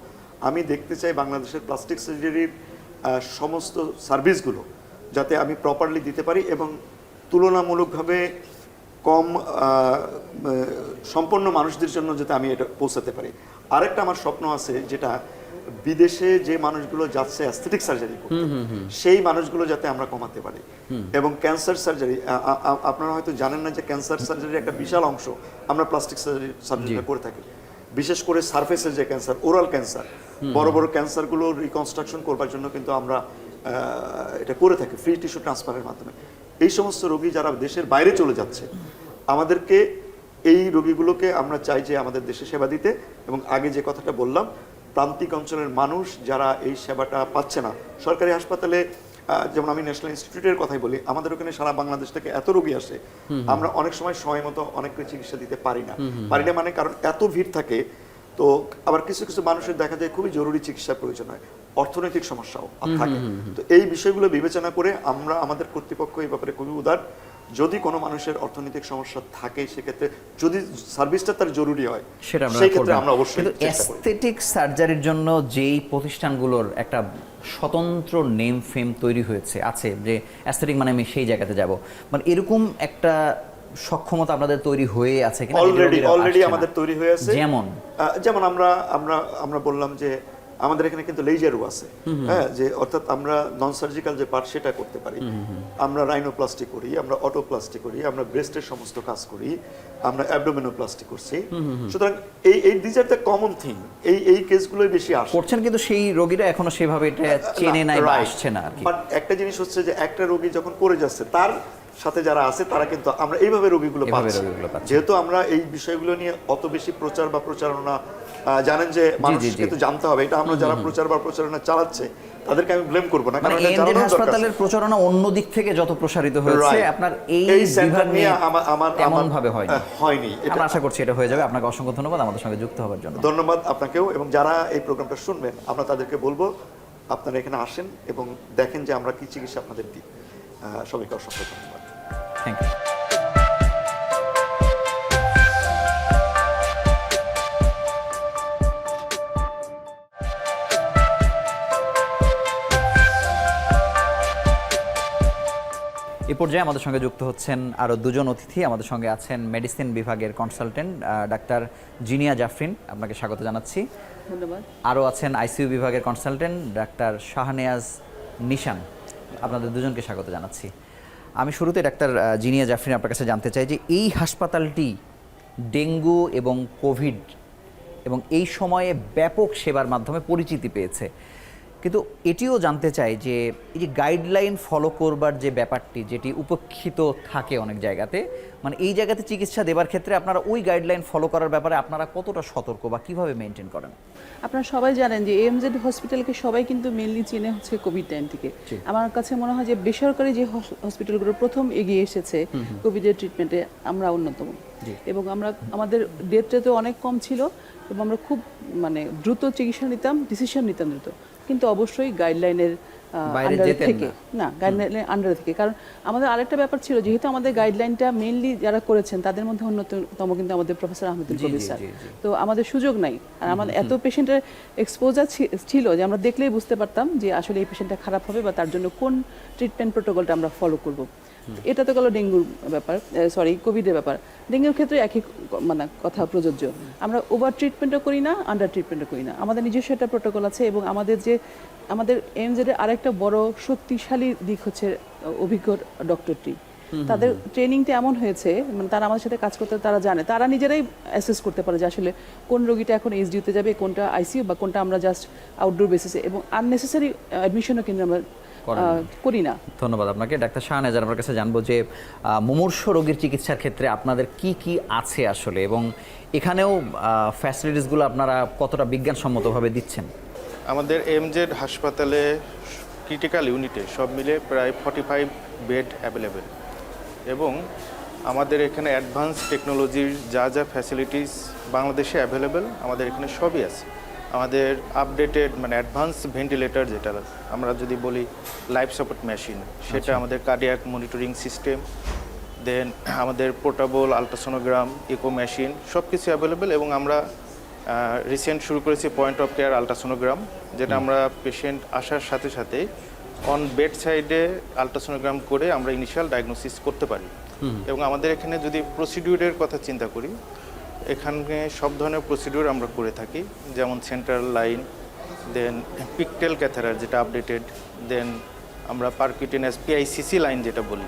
আমি দেখতে চাই বাংলাদেশের প্লাস্টিক সার্জারির সমস্ত সার্ভিসগুলো যাতে আমি প্রপারলি দিতে পারি এবং তুলনামূলকভাবে কম সম্পন্ন মানুষদের জন্য যাতে আমি এটা পৌঁছাতে পারি। আরেকটা আমার স্বপ্ন আছে, যেটা বিদেশে যে মানুষগুলো যাচ্ছে অ্যাস্থেটিক সার্জারি করতে, সেই মানুষগুলো যাতে আমরা কমাতে পারি। এবং ক্যান্সার সার্জারি, আপনারা হয়তো জানেন না যে ক্যান্সার সার্জারির একটা বিশাল অংশ আমরা প্লাস্টিক সার্জারি করে থাকি। বিশেষ করে সারফেসের যে ক্যান্সার, ওরাল ক্যান্সার, বড় বড় ক্যান্সারগুলো রিকনস্ট্রাকশন করবার জন্য কিন্তু আমরা এটা করে থাকে ফ্রি টিস্যু ট্রান্সফারের মাধ্যমে। এই সমস্ত রোগী যারা দেশের বাইরে চলে যাচ্ছে, আমাদেরকে এই রোগীগুলোকে আমরা চাই যে আমাদের দেশে সেবা দিতে। এবং আগে যে কথাটা বললাম, প্রান্তিক অঞ্চলের মানুষ যারা এই সেবাটা পাচ্ছে না, সরকারি হাসপাতালে যেমন আমি ন্যাশনাল ইনস্টিটিউটের কথাই বলি, আমাদের ওখানে সারা বাংলাদেশ থেকে এত রোগী আসে, আমরা অনেক সময় মতো অনেককে চিকিৎসা দিতে পারি না মানে কারণ এত ভিড় থাকে। তো আবার কিছু কিছু মানুষের দেখা যায় খুবই জরুরি চিকিৎসার প্রয়োজন হয়, অর্থনৈতিক সমস্যাও থাকে। তো এই বিষয়গুলো বিবেচনা করে আমরা আমাদের কর্তৃপক্ষ এই ব্যাপারে খুবই উদার। যদি কোনো মানুষের অর্থনৈতিক সমস্যা থাকে, সেক্ষেত্রে যদি সার্ভিসটা তার জরুরি হয়, সেই ক্ষেত্রে আমরা অবশ্যই চেষ্টা করি। অ্যাস্থেটিক সার্জারির জন্য যেই প্রতিষ্ঠানগুলোর একটা স্বতন্ত্র নেম ফেম তৈরি হয়েছে আছে, যে অ্যাস্থেটিক মানে আমি সেই জায়গাতে যাব, মানে এরকম একটা সক্ষমতা আপনাদের তৈরি হয়ে আছে কিনা? অলরেডি আমাদের তৈরি হয়ে আছে। যেমন আমরা বললাম যে আমাদের এখানে কিন্তু লেজারও আছে, হ্যাঁ, যে অর্থাৎ আমরা নন সার্জিক্যাল যে পার্ট সেটা করতে পারি। আমরা রাইনোপ্লাস্টি করি, আমরা অটোপ্লাস্টি করি, আমরা ব্রেস্টের সমস্ত কাজ করি, আমরা অ্যাবডোমিনোপ্লাস্টি করছি। সুতরাং এই this are the common thing, এই কেসগুলোই বেশি আসে করছেন, কিন্তু সেই রোগীরা এখনো সেভাবে এটা চেনে নাই বা আসছে না আর কি। বাট একটা জিনিস হচ্ছে যে একটা রোগী যখন করে যাচ্ছে, তার সাথে যারা আছে তারা কিন্তু আমরা এইভাবে রোগীগুলো পাচ্ছি। যেহেতু আমরা এই বিষয়গুলো নিয়ে অত বেশি প্রচার বা প্রচারণা, জানেন যে মানুষ কিন্তু জানতে হবে, এটা আমরা যারা প্রচার বা প্রচারণা চালাচ্ছে তাদেরকে আমি ব্লেম করব না, কারণ এটা জানানো দরকার। হাসপাতালের প্রচারণা অন্য দিক থেকে যত প্রসারিত হয়েছে, আপনার এই সেন্টার নিয়ে আমার এমন ভাবে হয়নি। আমরা আশা করছি এটা হয়ে যাবে। আপনাকে অসংখ্য ধন্যবাদ আমাদের সঙ্গে যুক্ত হওয়ার জন্য। ধন্যবাদ আপনাকেও, এবং যারা এই প্রোগ্রামটা শুনবেন আমরা তাদেরকে বলবো আপনারা এখানে আসেন এবং দেখেন যে আমরা কি চিকিৎসা আপনাদের দিই। সবাইকে অসংখ্য ধন্যবাদ। Thank you. এই পর্যায়ে আমাদের সঙ্গে যুক্ত হচ্ছেন আরও দুজন অতিথি। আমাদের সঙ্গে আছেন মেডিসিন বিভাগের কনসালটেন্ট ডাক্তার জিনিয়া জাফরিন, আপনাকে স্বাগত জানাচ্ছি। ধন্যবাদ। আরও আছেন আইসিইউ বিভাগের কনসালটেন্ট ডাক্তার শাহনেয়াজ নিশান, আপনাদের দুজনকে স্বাগত জানাচ্ছি। আমি শুরুতে ডাক্তার জিনিয়া জাফরিন আপনার কাছে জানতে চাই যে এই হাসপাতালটি ডেঙ্গু এবং কোভিড এবং এই সময়ে ব্যাপক সেবার মাধ্যমে পরিচিতি পেয়েছে, কিন্তু এটিও জানতে চাই যে এই যে গাইডলাইন ফলো করবার যে ব্যাপারটি, যেটি উপেক্ষিত থাকে অনেক জায়গাতে, মানে এই জায়গাতে চিকিৎসা দেবার ক্ষেত্রে আপনারা ওই গাইডলাইন ফলো করার ব্যাপারে আপনারা কতটা সতর্ক বা কিভাবে মেনটেন করেন? আপনারা সবাই জানেন যে এমজেড হসপিটালকে সবাই কিন্তু মেনলি চিনে হচ্ছে কোভিড-19 থেকে। আমার কাছে মনে হয় যে বেসরকারি যে হসপিটালগুলো প্রথম এগিয়ে এসেছে কোভিডের ট্রিটমেন্টে, আমরা অন্যতম। এবং আমাদের ডেথ রেটও অনেক কম ছিল এবং আমরা খুব দ্রুত চিকিৎসা নিতাম, ডিসিশন নিতাম দ্রুত, কিন্তু অবশ্যই গাইডলাইনের আন্ডারে থেকে না, গাইডলাইনের আন্ডারে থেকে। কারণ আমাদের আরেকটা ব্যাপার ছিল, যেহেতু আমাদের গাইডলাইনটা মেইনলি যারা করেছেন তাদের মধ্যে অন্যতম কিন্তু আমাদের প্রফেসর আহমেদুল কবির স্যার, তো আমাদের সুযোগ নাই। আর আমাদের এত পেশেন্টের এক্সপোজার ছিল যে আমরা দেখলেই বুঝতে পারতাম যে আসলে এই পেশেন্টটা খারাপ হবে বা তার জন্য কোন ট্রিটমেন্ট প্রোটোকলটা আমরা ফলো করব। এটা তো গেল ডেঙ্গুর ব্যাপার, কোভিডের ব্যাপার। ডেঙ্গুর ক্ষেত্রে একই কথা প্রযোজ্য। আমরা ওভার ট্রিটমেন্টও করি না, আন্ডার ট্রিটমেন্টও করি না। আমাদের নিজস্ব একটা প্রোটোকল আছে এবং আমাদের এমজেডের আরেকটা বড় শক্তিশালী দিক হচ্ছে অভিজ্ঞ ডক্টর টিম। তাদের ট্রেনিংটা এমন হয়েছে, তারা আমাদের সাথে কাজ করতে তারা জানে, তারা নিজেরাই অ্যাসেস করতে পারে যে আসলে কোন রোগীটা এখন এইচডিইউতে যাবে, কোনটা আইসিইউ বা কোনটা আমরা জাস্ট আউটডোর বেসিসে, এবং আননেসেসারি অ্যাডমিশনও কিন্তু আমরা করি না। ধন্যবাদ আপনাকে। ডাক্তার শাহনেয়াজ, আপনার কাছে জানবো যে মুমূর্ষ রোগীর চিকিৎসার ক্ষেত্রে আপনাদের কি কি আছে আসলে, এবং এখানেও ফ্যাসিলিটিসগুলো আপনারা কতটা বিজ্ঞানসম্মতভাবে দিচ্ছেন? আমাদের এমজেড হাসপাতালে ক্রিটিক্যাল ইউনিটে সব মিলে প্রায় 45 বেড অ্যাভেলেবেল, এবং আমাদের এখানে অ্যাডভান্স টেকনোলজির যা ফ্যাসিলিটিস বাংলাদেশে অ্যাভেলেবেল আমাদের এখানে সবই আছে। আমাদের আপডেটেড অ্যাডভান্স ভেন্টিলেটর, যেটা আমরা যদি বলি লাইফ সাপোর্ট মেশিন, সেটা আমাদের কার্ডিয়াক মনিটরিং সিস্টেম, দেন আমাদের পোর্টেবল আলট্রাসোনোগ্রাম, ইকো মেশিন, সব কিছু অ্যাভেলেবেল। এবং আমরা রিসেন্ট শুরু করেছি পয়েন্ট অফ কেয়ার আলট্রাসোনোগ্রাম, যেটা আমরা পেশেন্ট আসার সাথে সাথে অন বেড সাইডে আলট্রাসোনোগ্রাম করে আমরা ইনিশিয়াল ডায়াগনোসিস করতে পারি। এবং আমাদের এখানে যদি প্রসিডিউরের কথা চিন্তা করি, এখানে সব ধরনের প্রসিডিউর আমরা করে থাকি, যেমন সেন্ট্রাল লাইন, দেন পিকটেল ক্যাথেটার যেটা আপডেটেড, দেন আমরা পারকিউটেনাস পিআইসিসি লাইন যেটা বলি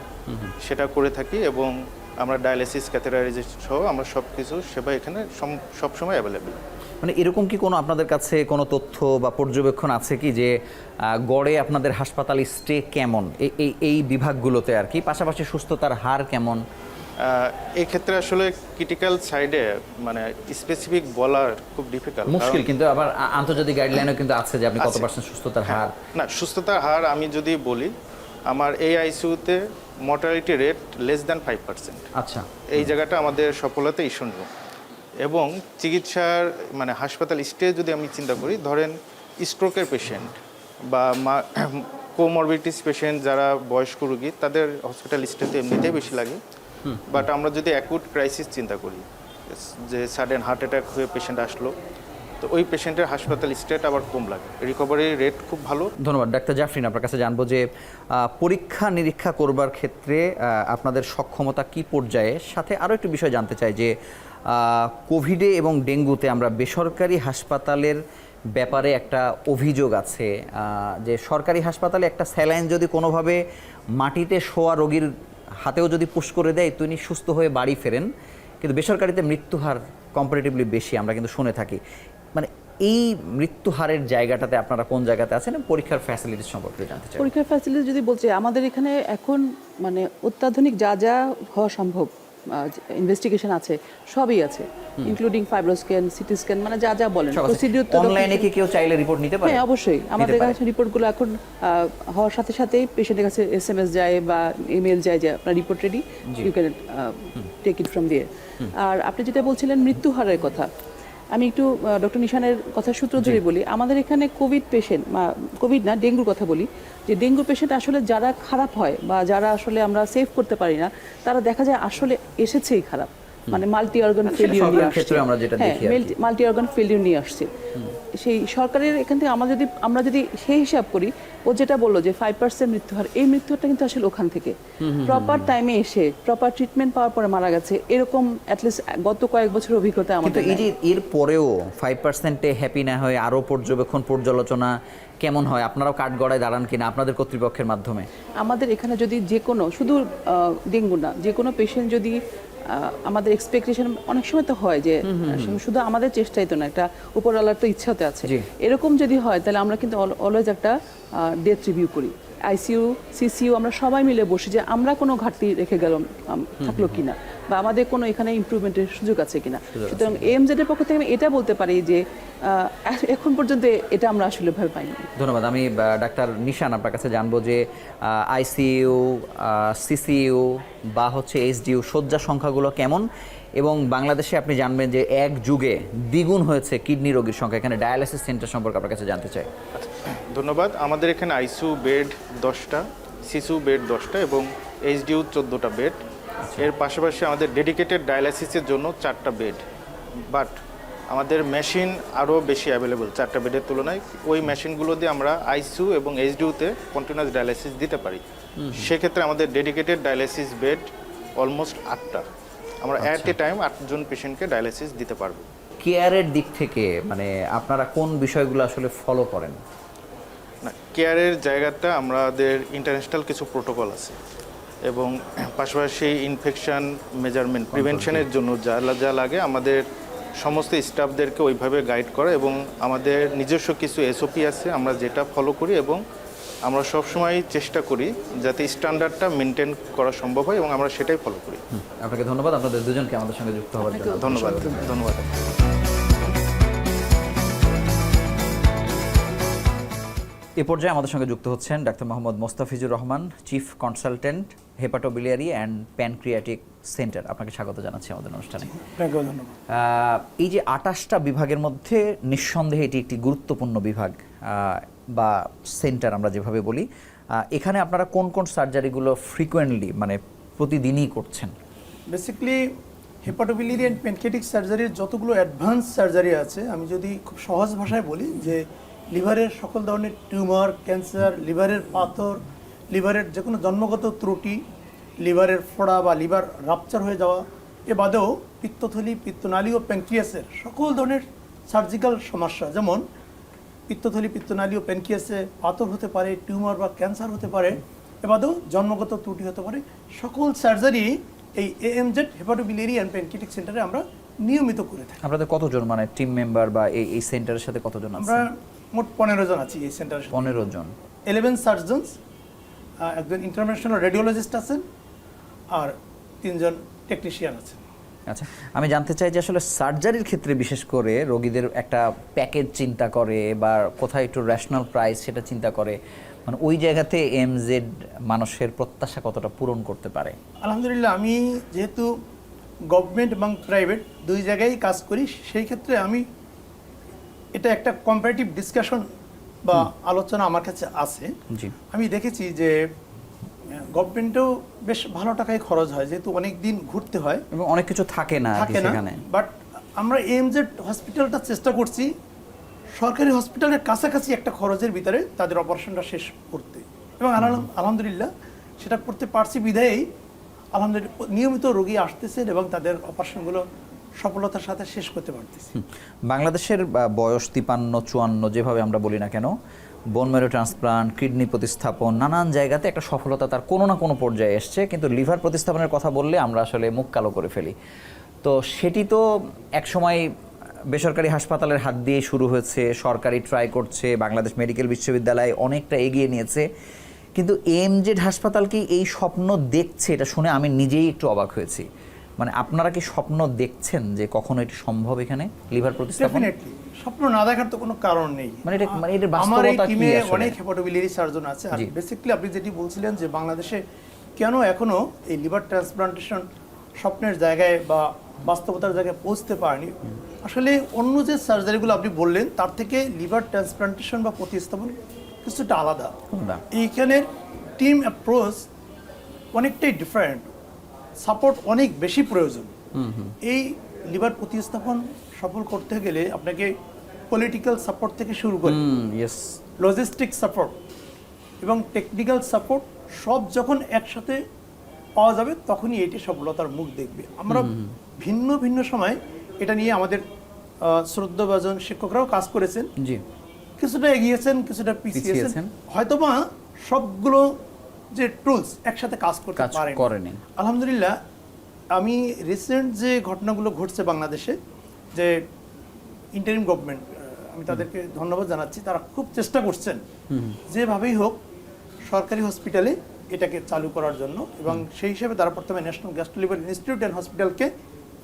সেটা করে থাকি, এবং আমরা ডায়ালিসিস ক্যাথেটারাইজেশন সহ আমরা সব কিছু সেবা এখানে সবসময় অ্যাভেলেবেল। মানে এরকম কি কোনো আপনাদের কাছে কোনো তথ্য বা পর্যবেক্ষণ আছে কি যে গড়ে আপনাদের হাসপাতাল স্টে কেমন এই বিভাগগুলোতে আর কি, পাশাপাশি সুস্থতার হার কেমন? এই ক্ষেত্রে আসলে ক্রিটিক্যাল সাইডে মানে স্পেসিফিক বলার খুব ডিফিকাল্ট, মুশকিল, কিন্তু আবার আন্তর্জাতিক গাইডলাইনও কিন্তু আছে যে আপনি কত আছে। পার্সেন্ট সুস্থতার হার। না, সুস্থতার হার আমি যদি বলি, আমার এই আইসিইউতে মর্টালিটি রেট লেস দ্যান 5%। আচ্ছা, এই জায়গাটা আমাদের সফলতা ঈর্ষণীয়। এবং চিকিৎসার মানে হাসপাতাল স্টে যদি আমি চিন্তা করি, ধরেন স্ট্রোকের পেশেন্ট বা কোমরবিডিটিস পেশেন্ট যারা বয়স্ক রোগী, তাদের হসপিটাল স্টেতে এমনিতেই বেশি লাগে। বাট আমরা যদি অ্যাকুট ক্রাইসিস চিন্তা করি, যে সাডেন হার্ট অ্যাটাক হয়ে পেশেন্ট আসলো, তো ওই পেশেন্টের হাসপাতাল স্টেট আবার কম লাগে, রিকভারি রেট খুব ভালো। ধন্যবাদ ডাক্তার জাফরিন। আপনার কাছে জানবো যে পরীক্ষা নিরীক্ষা করবার ক্ষেত্রে আপনাদের সক্ষমতা কি পর্যায়ে, সাথে আরও একটু বিষয় জানতে চাই যে কোভিডে এবং ডেঙ্গুতে আমরা বেসরকারি হাসপাতালের ব্যাপারে একটা অভিযোগ আছে যে সরকারি হাসপাতালে একটা স্যালাইন যদি কোনোভাবে মাটিতে শোয়া রোগীর হাতেও যদি পুশ করে দেয় তিনি সুস্থ হয়ে বাড়ি ফেরেন, কিন্তু বেসরকারিতে মৃত্যু হার কম্পারেটিভলি বেশি, আমরা কিন্তু শুনে থাকি। মানে এই মৃত্যু হারের জায়গাটাতে আপনারা কোন জায়গাতে আছেন? পরীক্ষার ফ্যাসিলিটিস সম্পর্কে জানতে চাই। পরীক্ষার ফ্যাসিলিটি যদি বলছি, আমাদের এখানে এখন মানে অত্যাধুনিক যা যা হওয়া সম্ভব ইনভেস্টিগেশন আছে সবই আছে, ইনক্লুডিং ফাইব্রোস্ক্যান, সিটি স্ক্যান, মানে যা যা বলেন প্রসিডিউর। তো অনলাইনে কি কেউ চাইলে রিপোর্ট নিতে পারে? হ্যাঁ, অবশ্যই। আমাদের কাছে রিপোর্টগুলো এখন হওয়ার সাথে সাথেই পেশেন্টের কাছে SMS যায় বা ইমেল যায় যে আপনার report ready, you can take it from there. আর আপনি যেটা বলছিলেন মৃত্যু হারের কথা, আমি একটু ডক্টর নিশানের কথা সূত্র ধরে বলি। আমাদের এখানে কোভিড পেশেন্ট, কোভিড না ডেঙ্গুর কথা বলি, যে ডেঙ্গু পেশেন্ট আসলে যারা খারাপ হয় বা যারা আসলে আমরা সেভ করতে পারি না, তারা দেখা যায় আসলে এসেছেই খারাপ, মানে মাল্টি অর্গান ফেলিউর নিয়ে আসছে। হ্যাঁ, মাল্টি অর্গান ফেলিউর নিয়ে আসছে। সেই সরকারের এখান থেকে আমরা যদি সেই হিসাব করি, ও যেটা বললো যে 5% মৃত্যুহার, এই মৃত্যুহারটা কিন্তু আসলে ওখান থেকে প্রপার টাইমে এসে প্রপার ট্রিটমেন্ট পাওয়ার পরে মারা গেছে, এরকম অ্যাটলিস্ট গত কয়েক বছরের অভিজ্ঞতা আমাদের। এই যে এর পরেও 5%-এ হ্যাপি না হয়ে আরও পর্যবেক্ষণ পর্যালোচনা কেমন হয়? আপনারাও কাঠগড়ায় দাঁড়ান কিনা আপনাদের কর্তৃপক্ষের মাধ্যমে? আমাদের এখানে যদি যে কোনো, শুধু ডেঙ্গু না, যে কোনো পেশেন্ট যদি আমাদের এক্সপেকটেশন অনেক সময় তো হয় যে শুধু আমাদের চেষ্টাই তো না, একটা উপরওয়ালার তো ইচ্ছাতে আছে, এরকম যদি হয় তাহলে আমরা কিন্তু অলওয়েজ একটা ডেথ রিভিউ করি। আইসিইউ, সিসিইউ আমরা সবাই মিলে বসি যে আমরা কোনো ঘাটতি রেখে থাকলো কিনা, বা আমাদের কোনো এখানে ইমপ্রুভমেন্টের সুযোগ আছে কিনা। সুতরাং এএমজেড এর পক্ষ থেকে আমি এটা বলতে পারি যে এখন পর্যন্ত এটা আমরা আসলে ভয় পাইনি। ধন্যবাদ। আমি ডাক্তার নিশান আপনার কাছে জানবো যে আইসিইউ, সিসিইউ বা হচ্ছে এইচডিইউ শয্যা সংখ্যাগুলো কেমন, এবং বাংলাদেশে আপনি জানবেন যে এক যুগে দ্বিগুণ হয়েছে কিডনি রোগীর সংখ্যা, এখানে ডায়ালাইসিস সেন্টার সম্পর্কে আপনার কাছে জানতে চাই। ধন্যবাদ। আমাদের এখানে আইসিইউ বেড 10টা, সিসিইউ বেড 10টা এবং এইচডিইউ 14টা বেড। এর পাশাপাশি আমাদের ডেডিকেটেড ডায়ালাইসিসের জন্য 4টা বেড, বাট আমাদের মেশিন আরও বেশি অ্যাভেলেবল 4টা বেডের তুলনায়। ওই মেশিনগুলো দিয়ে আমরা আইসিইউ এবং এইচডিইউতে কন্টিনিউয়াস ডায়ালাইসিস দিতে পারি। সেক্ষেত্রে আমাদের ডেডিকেটেড ডায়ালাইসিস বেড অলমোস্ট 8টা, আমরা অ্যাট এ টাইম 8 জন পেশেন্টকে ডায়ালাইসিস দিতে পারবো। কেয়ারের দিক থেকে মানে আপনারা কোন বিষয়গুলো আসলে ফলো করেন? না, কেয়ারের জায়গাটা আমাদের ইন্টারন্যাশনাল কিছু প্রোটোকল আছে, এবং পাশাপাশি ইনফেকশন মেজারমেন্ট প্রিভেনশনের জন্য যা লাগে আমাদের সমস্ত স্টাফদেরকে ওইভাবে গাইড করা, এবং আমাদের নিজস্ব কিছু এসওপি আছে আমরা যেটা ফলো করি, এবং আমরা সবসময় চেষ্টা করি যাতে স্ট্যান্ডার্ডটা মেনটেন করা সম্ভব হয়, এবং আমরা সেটাই ফলো করি। আপনাকে ধন্যবাদ আপনাদের দুজনকে আমাদের সঙ্গে যুক্ত হওয়ার জন্য। ধন্যবাদ। ধন্যবাদ। এ পর্যায়ে আমাদের সঙ্গে যুক্ত হচ্ছেন doctor Mohammad Mostafizur Rahman, chief consultant, hepatobiliary and pancreatic centre. আপনাকে স্বাগত জানাচ্ছি আমাদের অনুষ্ঠানে। এই যে 28টা বিভাগের মধ্যে নিঃসন্দেহে এটি একটি গুরুত্বপূর্ণ বিভাগ বা সেন্টার আমরা যেভাবে বলি, এখানে আপনারা কোন কোন সার্জারিগুলো ফ্রিকোয়েন্টলি মানে প্রতিদিনই করছেন? বেসিক্যালি হেপাটোবিলিয়ারি অ্যান্ড প্যানক্রিয়াটিক সার্জারির যতগুলো অ্যাডভান্স সার্জারি আছে, আমি যদি খুব সহজ ভাষায় বলি যে লিভারের সকল ধরনের টিউমার, ক্যান্সার, লিভারের পাথর, লিভারের যে কোনো জন্মগত ত্রুটি, লিভারের ফোড়া বা লিভার রাপচার হয়ে যাওয়া, এ বাদেও পিত্তথলি, পিত্তনালী ও প্যানক্রিয়াসের সকল ধরনের সার্জিক্যাল সমস্যা, যেমন পিত্তথলি, পিত্তনালী ও প্যানক্রিয়াসে পাথর হতে পারে, টিউমার বা ক্যান্সার হতে পারে, এ বাদেও জন্মগত ত্রুটি হতে পারে, সকল সার্জারি এই এএমজেড হেপাটোবিলিয়ারি অ্যান্ড প্যানক্রিয়াটিক সেন্টারে আমরা নিয়মিত করে থাকি। আপনাদের কতজন মানে টিম মেম্বার বা এই সেন্টারের সাথে কতজন আমরা আছে? মোট 15 জন আছি এই সেন্টারে। 15 জন। 11 সার্জনস, একজন ইন্টারন্যাশনাল রেডিওলজিস্ট আছেন, আর 3 জন টেকনিশিয়ান আছেন। আচ্ছা, আমি জানতে চাই যে আসলে সার্জারির ক্ষেত্রে বিশেষ করে রোগীদের একটা প্যাকেজ চিন্তা করে বা কোথায় একটু রেশনাল প্রাইস সেটা চিন্তা করে, মানে ওই জায়গাতে এমজেড মানুষের প্রত্যাশা কতটা পূরণ করতে পারে? আলহামদুলিল্লাহ, আমি যেহেতু গভর্নমেন্ট এবং প্রাইভেট দুই জায়গায় কাজ করি, সেই ক্ষেত্রে আমি এটা একটা কম্পারেটিভ ডিসকাশন বা আলোচনা আমার কাছে আছে। জি। আমি দেখেছি যে গভর্নমেন্টেও বেশ ভালো টাকায় খরচ হয়, যেহেতু অনেক দিন ঘুরতে হয় এবং অনেক কিছু থাকে না আর কি সেখানে। বাট আমরা এমজেড হসপিটালটা চেষ্টা করছি সরকারি হসপিটালের কাছাকাছি একটা খরচের ভিতরে তাদের অপারেশনটা শেষ করতে, এবং আলহামদুলিল্লাহ সেটা করতে পারছি বিধায়েই আলহামদুলিল্লাহ নিয়মিত রোগী আসতেছেন এবং তাদের অপারেশনগুলো সফলতার সাথে শেষ করতে পারতেছি। বাংলাদেশের বয়স 53-54 যেভাবে আমরা বলি না কেন, বোন ম্যারো ট্রান্সপ্লান্ট, কিডনি প্রতিস্থাপন, নানান জায়গাতে একটা সফলতা তার কোনো না কোনো পর্যায়ে এসছে, কিন্তু লিভার প্রতিস্থাপনের কথা বললে আমরা আসলে মুখ কালো করে ফেলি। তো সেটি তো একসময় বেসরকারি হাসপাতালের হাত দিয়ে শুরু হয়েছে, সরকারি ট্রাই করছে, বাংলাদেশ মেডিকেল বিশ্ববিদ্যালয় অনেকটা এগিয়ে নিয়েছে, কিন্তু এমজেড হাসপাতাল কি এই স্বপ্ন দেখছে? এটা শুনে আমি নিজেই একটু অবাক হয়েছি। মানে আপনারা কি স্বপ্ন দেখছেন যে কখনো এটি সম্ভব এখানে লিভার প্রতিস্থাপন? ডেফিনেটলি, স্বপ্ন না দেখার তো কোনো কারণ নেই। মানে এটার আমার এই বাস্তবতা কি টিমে আসলে? অনেক হেপাটোবিলিয়ারি সার্জন আছে, আর জি। বেসিক্যালি আপনি যেটি বলছিলেন যে বাংলাদেশে কেন এখনো এই লিভার ট্রান্সপ্লান্টেশন স্বপ্নের জায়গায় বা বাস্তবতার জায়গায় পৌঁছতে পারেনি, আসলে অন্য যে সার্জারিগুলো আপনি বললেন তার থেকে লিভার ট্রান্সপ্লান্টেশন বা প্রতিস্থাপন কিছুটা আলাদা। আলাদা। এইখানের টিম অ্যাপ্রোচ অনেকটাই ডিফারেন্ট, সাপোর্ট অনেক বেশি প্রয়োজন। এই লিভার প্রতিস্থাপন সফল করতে গেলে আপনাকে পলিটিক্যাল সাপোর্ট থেকে শুরু করে ইয়েস, লজিস্টিক সাপোর্ট এবং টেকনিক্যাল সাপোর্ট সব যখন একসাথে পাওয়া যাবে তখনই এটি সফলতার মুখ দেখবে। আমরা ভিন্ন ভিন্ন সময় এটা নিয়ে আমাদের শ্রদ্ধাভাজন শিক্ষকরাও কাজ করেছেন, জি, কিছুটা এগিয়েছেন, কিছুটা পিছিয়েছেন, পিছিয়েছেন। হয়তোবা সবগুলো যে টুলস একসাথে কাজ করতে কাজ পারেনি। করেনি। আলহামদুলিল্লাহ, আমি রিসেন্ট যে ঘটনাগুলো ঘটছে বাংলাদেশে, যে ইন্টারিম গভর্নমেন্ট, আমি তাদেরকে ধন্যবাদ জানাচ্ছি, তারা খুব চেষ্টা করছেন যেভাবেই হোক সরকারি হসপিটালে এটাকে চালু করার জন্য, এবং সেই হিসেবে তারা প্রথমে national gastro liver institute and হসপিটালকে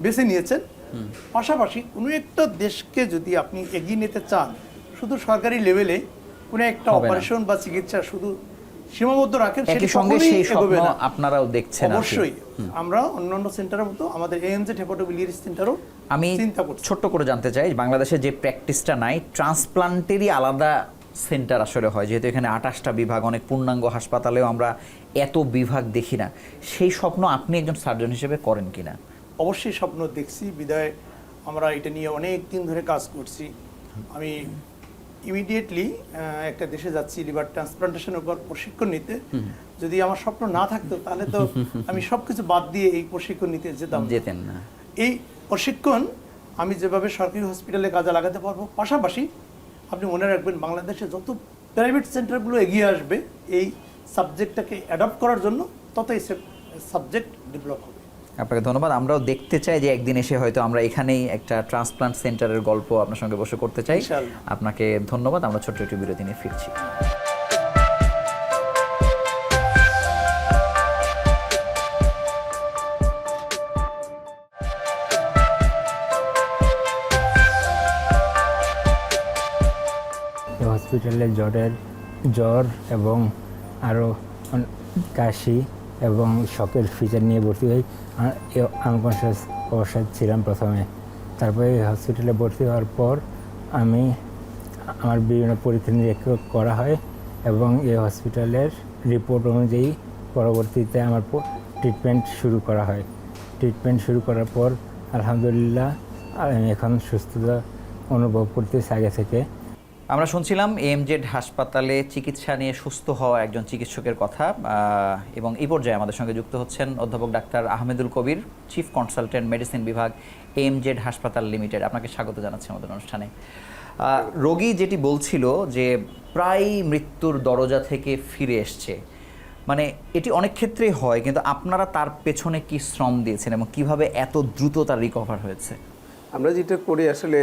বেছে নিয়েছেন। পাশাপাশি কোনো একটা দেশকে যদি আপনি এগিয়ে নিতে চান, শুধু সরকারি লেভেলে কোনো একটা হবে না। অপারেশন বা চিকিৎসা শুধু সীমাবদ্ধ রাখেন, সেটি একই সঙ্গে কখনোই সেই স্বপ্ন এগোবে না। আপনারাও দেখছেন আর কি। অবশ্যই আমরা অন্যান্য সেন্টারের মতো আমাদের এএমজেড হেপাটোবিলিয়ারি সেন্টারও আমি চিন্তা করছি। ছোট্ট করে জানতে চাই, বাংলাদেশে যে প্র্যাকটিসটা নাই, ট্রান্সপ্লান্টেরই আলাদা সেন্টার আসলে হয়, যেহেতু এখানে 28টা বিভাগ, অনেক পূর্ণাঙ্গ হাসপাতালেও আমরা এত বিভাগ দেখি না, সেই স্বপ্ন আপনি একজন সার্জন হিসেবে করেন কিনা? অবশ্যই স্বপ্ন দেখছি, বিদায় আমরা এটা নিয়ে অনেক দিন ধরে কাজ করছি। আমি ইমিডিয়েটলি একটা দেশে যাচ্ছি লিভার ট্রান্সপ্লান্টেশনের উপর প্রশিক্ষণ নিতে। যদি আমার স্বপ্ন না থাকতো তাহলে তো আমি সবকিছু বাদ দিয়ে এই প্রশিক্ষণ নিতে যেতেন না। এই প্রশিক্ষণ আমি যেভাবে সরকারি হসপিটালে কাজে লাগাতে পারবো, পাশাপাশি আপনি মনে রাখবেন বাংলাদেশে যত প্রাইভেট সেন্টারগুলো এগিয়ে আসবে এই সাবজেক্টটাকে অ্যাডপ্ট করার জন্য, তত এই সাবজেক্ট ডেভেলপ হবে। আপনাকে ধন্যবাদ। আমরাও দেখতে চাই যে একদিন এসে হয়তো আমরা এখানেই একটা ট্রান্সপ্লান্ট সেন্টারের গল্প আপনার সঙ্গে বসে করতে চাই। ইনশাআল্লাহ। আপনাকে ধন্যবাদ। আমরা ছোট্ট একটু বিরতি নিয়ে ফিরছি। হসপিটালে জ্বর এবং আরও কাশি এবং শকের ফিচার নিয়ে ভর্তি হই। আনকনশিয়াস অবস্থায় ছিলাম প্রথমে। তারপরে হসপিটালে ভর্তি হওয়ার পর আমার বিভিন্ন পরীক্ষা নিরীক্ষা করা হয় এবং এই হসপিটালের রিপোর্ট অনুযায়ী পরবর্তীতে আমার ট্রিটমেন্ট শুরু করা হয়। ট্রিটমেন্ট শুরু করার পর আলহামদুলিল্লাহ আমি এখন সুস্থতা অনুভব করতেছি আগে থেকে। আমরা শুনছিলাম এমজেড হাসপাতালে চিকিৎসা নিয়ে সুস্থ হওয়া একজন চিকিৎসকের কথা, এবং এই পর্যায়ে আমাদের সঙ্গে যুক্ত হচ্ছেন অধ্যাপক ডাক্তার আহমেদুল কবির, চিফ কনসালটেন্ট মেডিসিন বিভাগ, এমজেড হাসপাতাল লিমিটেড। আপনাকে স্বাগত জানাচ্ছি আমাদের অনুষ্ঠানে। রোগী যেটি বলছিল যে প্রায় মৃত্যুর দরজা থেকে ফিরে এসছে, মানে এটি অনেক ক্ষেত্রেই হয়, কিন্তু আপনারা তার পেছনে কি শ্রম দিয়েছেন এবং কিভাবে এত দ্রুত তার রিকভার হয়েছে? আমরা যেটা করি আসলে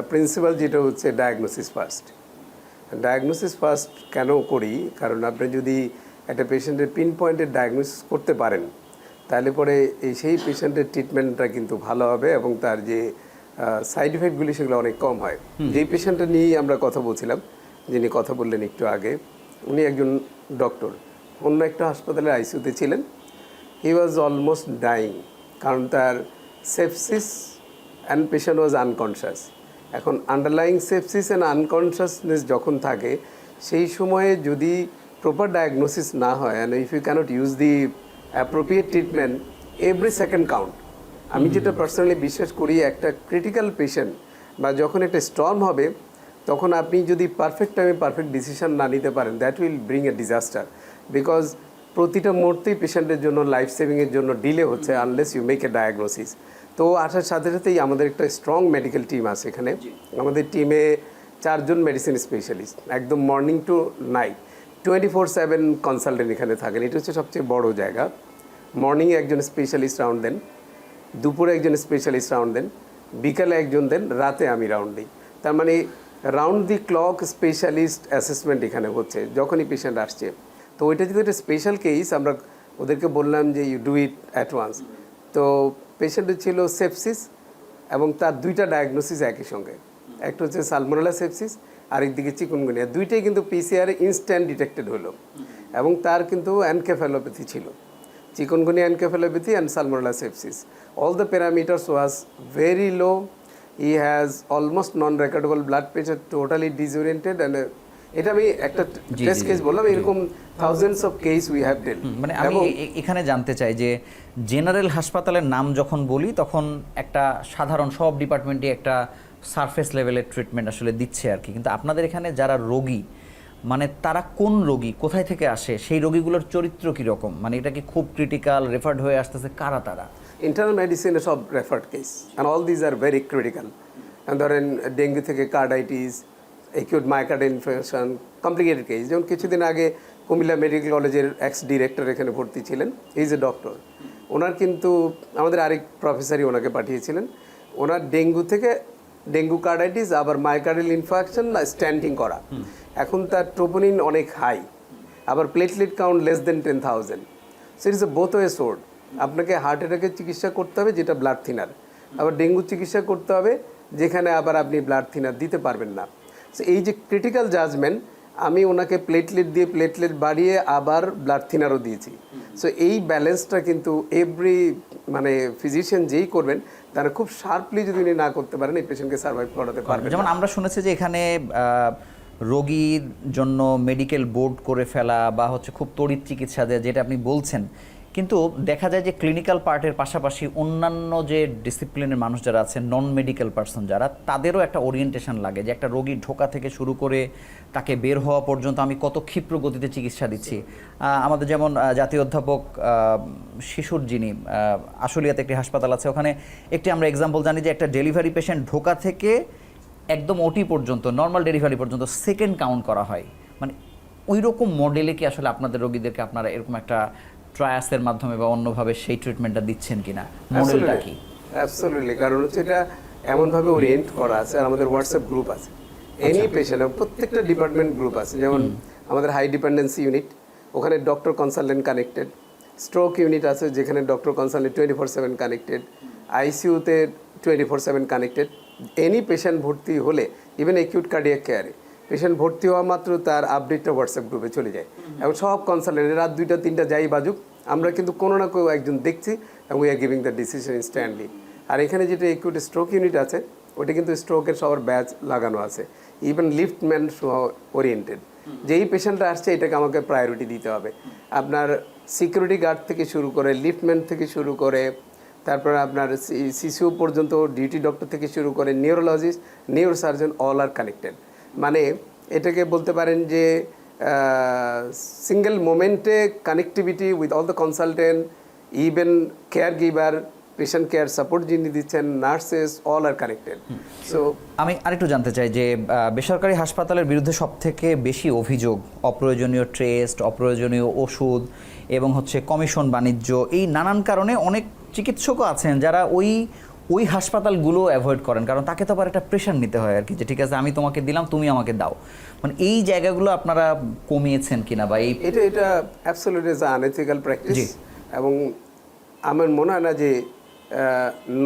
প্রিন্সিপাল যেটা হচ্ছে ডায়াগনোসিস ফার্স্ট। ডায়াগনোসিস ফার্স্ট কেন করি, কারণ আপনি যদি একটা পেশেন্টের পিন পয়েন্টের ডায়াগনোসিস করতে পারেন তাহলে পরে সেই পেশেন্টের ট্রিটমেন্টটা কিন্তু ভালো হবে এবং তার যে সাইড ইফেক্টগুলি সেগুলো অনেক কম হয়। যেই পেশেন্টটা নিয়েই আমরা কথা বলছিলাম, যিনি কথা বললেন একটু আগে, উনি একজন ডক্টর, অন্য একটা হাসপাতালের আইসিইউতে ছিলেন। হি ওয়াজ অলমোস্ট ডাইং, কারণ তার sepsis and patient was unconscious. এখন আন্ডারলাইং সেপসিস অ্যান্ড আনকনশাসনেস যখন থাকে, সেই সময়ে যদি প্রপার ডায়াগনোসিস না হয় and if you cannot use the appropriate treatment, every second count. আমি যেটা পার্সোনালি বিশ্বাস করি, একটা ক্রিটিক্যাল পেশেন্ট বা যখন একটা স্টর্ম হবে, তখন আপনি যদি পারফেক্ট টাইমে পারফেক্ট ডিসিশন না নিতে পারেন, that will bring a disaster. Because প্রতিটা মুহূর্তেই পেশেন্টের জন্য লাইফ সেভিংয়ের জন্য ডিলে হচ্ছে unless you make a diagnosis. তো আসার সাথে সাথেই আমাদের একটা স্ট্রং মেডিকেল টিম আছে এখানে। আমাদের টিমে 4 জন মেডিসিন স্পেশালিস্ট, একদম মর্নিং টু নাইট 24/7 কনসালটেন্ট এখানে থাকেন। এটা হচ্ছে সবচেয়ে বড় জায়গা। মর্নিংয়ে একজন স্পেশালিস্ট রাউন্ড দেন, দুপুরে একজন স্পেশালিস্ট রাউন্ড দেন, বিকালে একজন দেন, রাতে আমি রাউন্ড দিই। তার মানে রাউন্ড দি ক্লক স্পেশালিস্ট অ্যাসেসমেন্ট এখানে হচ্ছে যখনই পেশেন্ট আসছে। তো ওইটা যদি একটা স্পেশাল কেস, আমরা ওদেরকে বললাম যে you do it at once. তো পেশেন্টের ছিল সেপসিস এবং তার 2টা ডায়াগনোসিস একই সঙ্গে, একটা হচ্ছে সালমোনেলা সেপসিস, আরেকদিকে চিকুনগুনিয়া। 2টাই কিন্তু পিসিআর ইনস্ট্যান্ট ডিটেক্টেড হলো এবং তার কিন্তু এনকেফ্যালোপ্যাথি ছিল, chikungunya encephalopathy and salmonella sepsis. All the parameters was very low. He has almost non recordable blood pressure, totally disoriented. And এটা আমি একটা টেস্ট কেস বললাম, এরকম thousands of case we have dealt. মানে আমি এখানে জানতে চাই যে জেনারেল হাসপাতালের নাম যখন বলি তখন একটা সাধারণ সব ডিপার্টমেন্টে একটা সারফেস লেভেলের ট্রিটমেন্ট আসলে দিচ্ছে আর কি, কিন্তু আপনাদের এখানে যারা রোগী, মানে তারা কোন রোগী, কোথায় থেকে আসে, সেই রোগীগুলোর চরিত্র কীরকম, মানে এটা কি খুব ক্রিটিক্যাল, রেফার্ড হয়ে আসতেছে, কারা তারা? ইন্টারনাল মেডিসিনে সব referred case and all these are very critical. ধরেন ডেঙ্গু থেকে carditis, acute myocardial infection, complicated case. যেমন কিছুদিন আগে কুমিল্লা মেডিকেল কলেজের এক্স ডিরেক্টর এখানে ভর্তি ছিলেন, ইজ এ ডক্টর। ওনার কিন্তু আমাদের আরেক প্রফেসরই ওনাকে পাঠিয়েছিলেন। ওনার ডেঙ্গু থেকে ডেঙ্গু কার্ডাইটিস, আবার মায়োকার্ডিয়াল ইনফেকশন, স্ট্যান্টিং করা। এখন তার ট্রোপোনিন অনেক হাই, আবার platelet count less than 10,000। So it is a both way sword. আপনাকে হার্ট অ্যাটাকের চিকিৎসা করতে হবে যেটা ব্লাড থিনার, আবার ডেঙ্গুর চিকিৎসা করতে হবে যেখানে আবার আপনি ব্লাড থিনার দিতে পারবেন না। সো এই যে ক্রিটিক্যাল জাজমেন্ট, আমি ওনাকে প্লেটলেট দিয়ে প্লেটলেট বাড়িয়ে আবার ব্লাড থিনারও দিয়েছি। সো এই ব্যালেন্সটা কিন্তু এভরি মানে ফিজিশিয়ান যেই করবেন তারা খুব শার্পলি যদি উনি না করতে পারেন, এই পেশেন্টকে সার্ভাইভ করাতে পারবেন। যেমন আমরা শুনেছি যে এখানে রোগীর জন্য মেডিকেল বোর্ড করে ফেলা বা হচ্ছে খুব তড়িৎ চিকিৎসা দেয়, যেটা আপনি বলছেন, কিন্তু দেখা যায় যে ক্লিনিক্যাল পার্টের পাশাপাশি অন্যান্য যে ডিসিপ্লিনের মানুষ যারা আছেন, নন মেডিকেল পার্সন যারা, তাদেরও একটা ওরিয়েন্টেশন লাগে যে একটা রোগী ঢোকা থেকে শুরু করে তাকে বের হওয়া পর্যন্ত আমি কত ক্ষিপ্র গতিতে চিকিৎসা দিচ্ছি। আমাদের যেমন জাতীয় অধ্যাপক শিশুর যিনি আশুলিয়াতে একটি হাসপাতাল আছে, ওখানে একটি আমরা এক্সাম্পল জানি যে একটা ডেলিভারি পেশেন্ট ঢোকা থেকে একদম ওটি পর্যন্ত, নর্মাল ডেলিভারি পর্যন্ত সেকেন্ড কাউন্ট করা হয়। মানে ওই রকম মডেলে কি আসলে আপনাদের রোগীদেরকে আপনারা এরকম একটা ট্রায়াসের মাধ্যমে বা অন্যভাবে সেই ট্রিটমেন্টটা দিচ্ছেন কিনা, মডেলটা কি? অ্যাবসলিউটলি, কারণ হচ্ছে এটা এমনভাবে ওরিয়েন্ট করা আছে। আর আমাদের হোয়াটসঅ্যাপ গ্রুপ আছে, এনি পেশেন্ট, প্রত্যেকটা ডিপার্টমেন্ট গ্রুপ আছে। যেমন আমাদের হাই ডিপেন্ডেন্সি ইউনিট, ওখানে doctor consultant connected. Stroke unit আছে যেখানে ডক্টর কনসালটেন্ট 24/7 কানেক্টেড। আইসিইউতে 24/7 কানেক্টেড। এনি পেশেন্ট ভর্তি হলে, ইভেন অ্যাকিউট কার্ডিয়াক কেয়ারে পেশেন্ট ভর্তি হওয়া মাত্র তার আপডেটটা হোয়াটসঅ্যাপ গ্রুপে চলে যায়। এবং সব কনসালটেন্ট রাত 2টা 3টা যাই বাজুক, আমরা কিন্তু কোনো না কোনো একজন দেখছি এবং we are giving the decision instantly. আর এখানে যেটা অ্যাকিউট স্ট্রোক ইউনিট আছে, ওটা কিন্তু স্ট্রোকের সবার ব্যাচ লাগানো আছে। ইভেন লিফটম্যান ওরিয়েন্টেড, যেই পেশেন্টরা আসছে এটাকে আমাকে প্রায়োরিটি দিতে হবে। আপনার সিকিউরিটি গার্ড থেকে শুরু করে, লিফটম্যান থেকে শুরু করে, তারপর আপনার সিসিও পর্যন্ত, ডিউটি ডক্টর থেকে শুরু করে, neurologist, neurosurgeon, all are connected. মানে এটাকে বলতে পারেন যে সিঙ্গেল মোমেন্টে connectivity with all the consultant, even care giver, patient care support যিনি দিচ্ছেন, nurses, all are connected. So আমি আরেকটু জানতে চাই যে বেসরকারি হাসপাতালের বিরুদ্ধে সবথেকে বেশি অভিযোগ অপ্রয়োজনীয় টেস্ট, অপ্রয়োজনীয় ওষুধ এবং হচ্ছে কমিশন বাণিজ্য, এই নানান কারণে অনেক চিকিৎসকও আছেন যারা ওই ওই হাসপাতালগুলো অ্যাভয়েড করেন, কারণ তাকে তো আবার একটা প্রেশার নিতে হয় আর কি, যে ঠিক আছে আমি তোমাকে দিলাম তুমি আমাকে দাও, মানে এই জায়গাগুলো আপনারা কমিয়েছেন কিনা বা এই এটা অ্যাবসলিউটলি ইজ আনএথিক্যাল প্র্যাকটিস। জি। এবং আমার মনে হয় না যে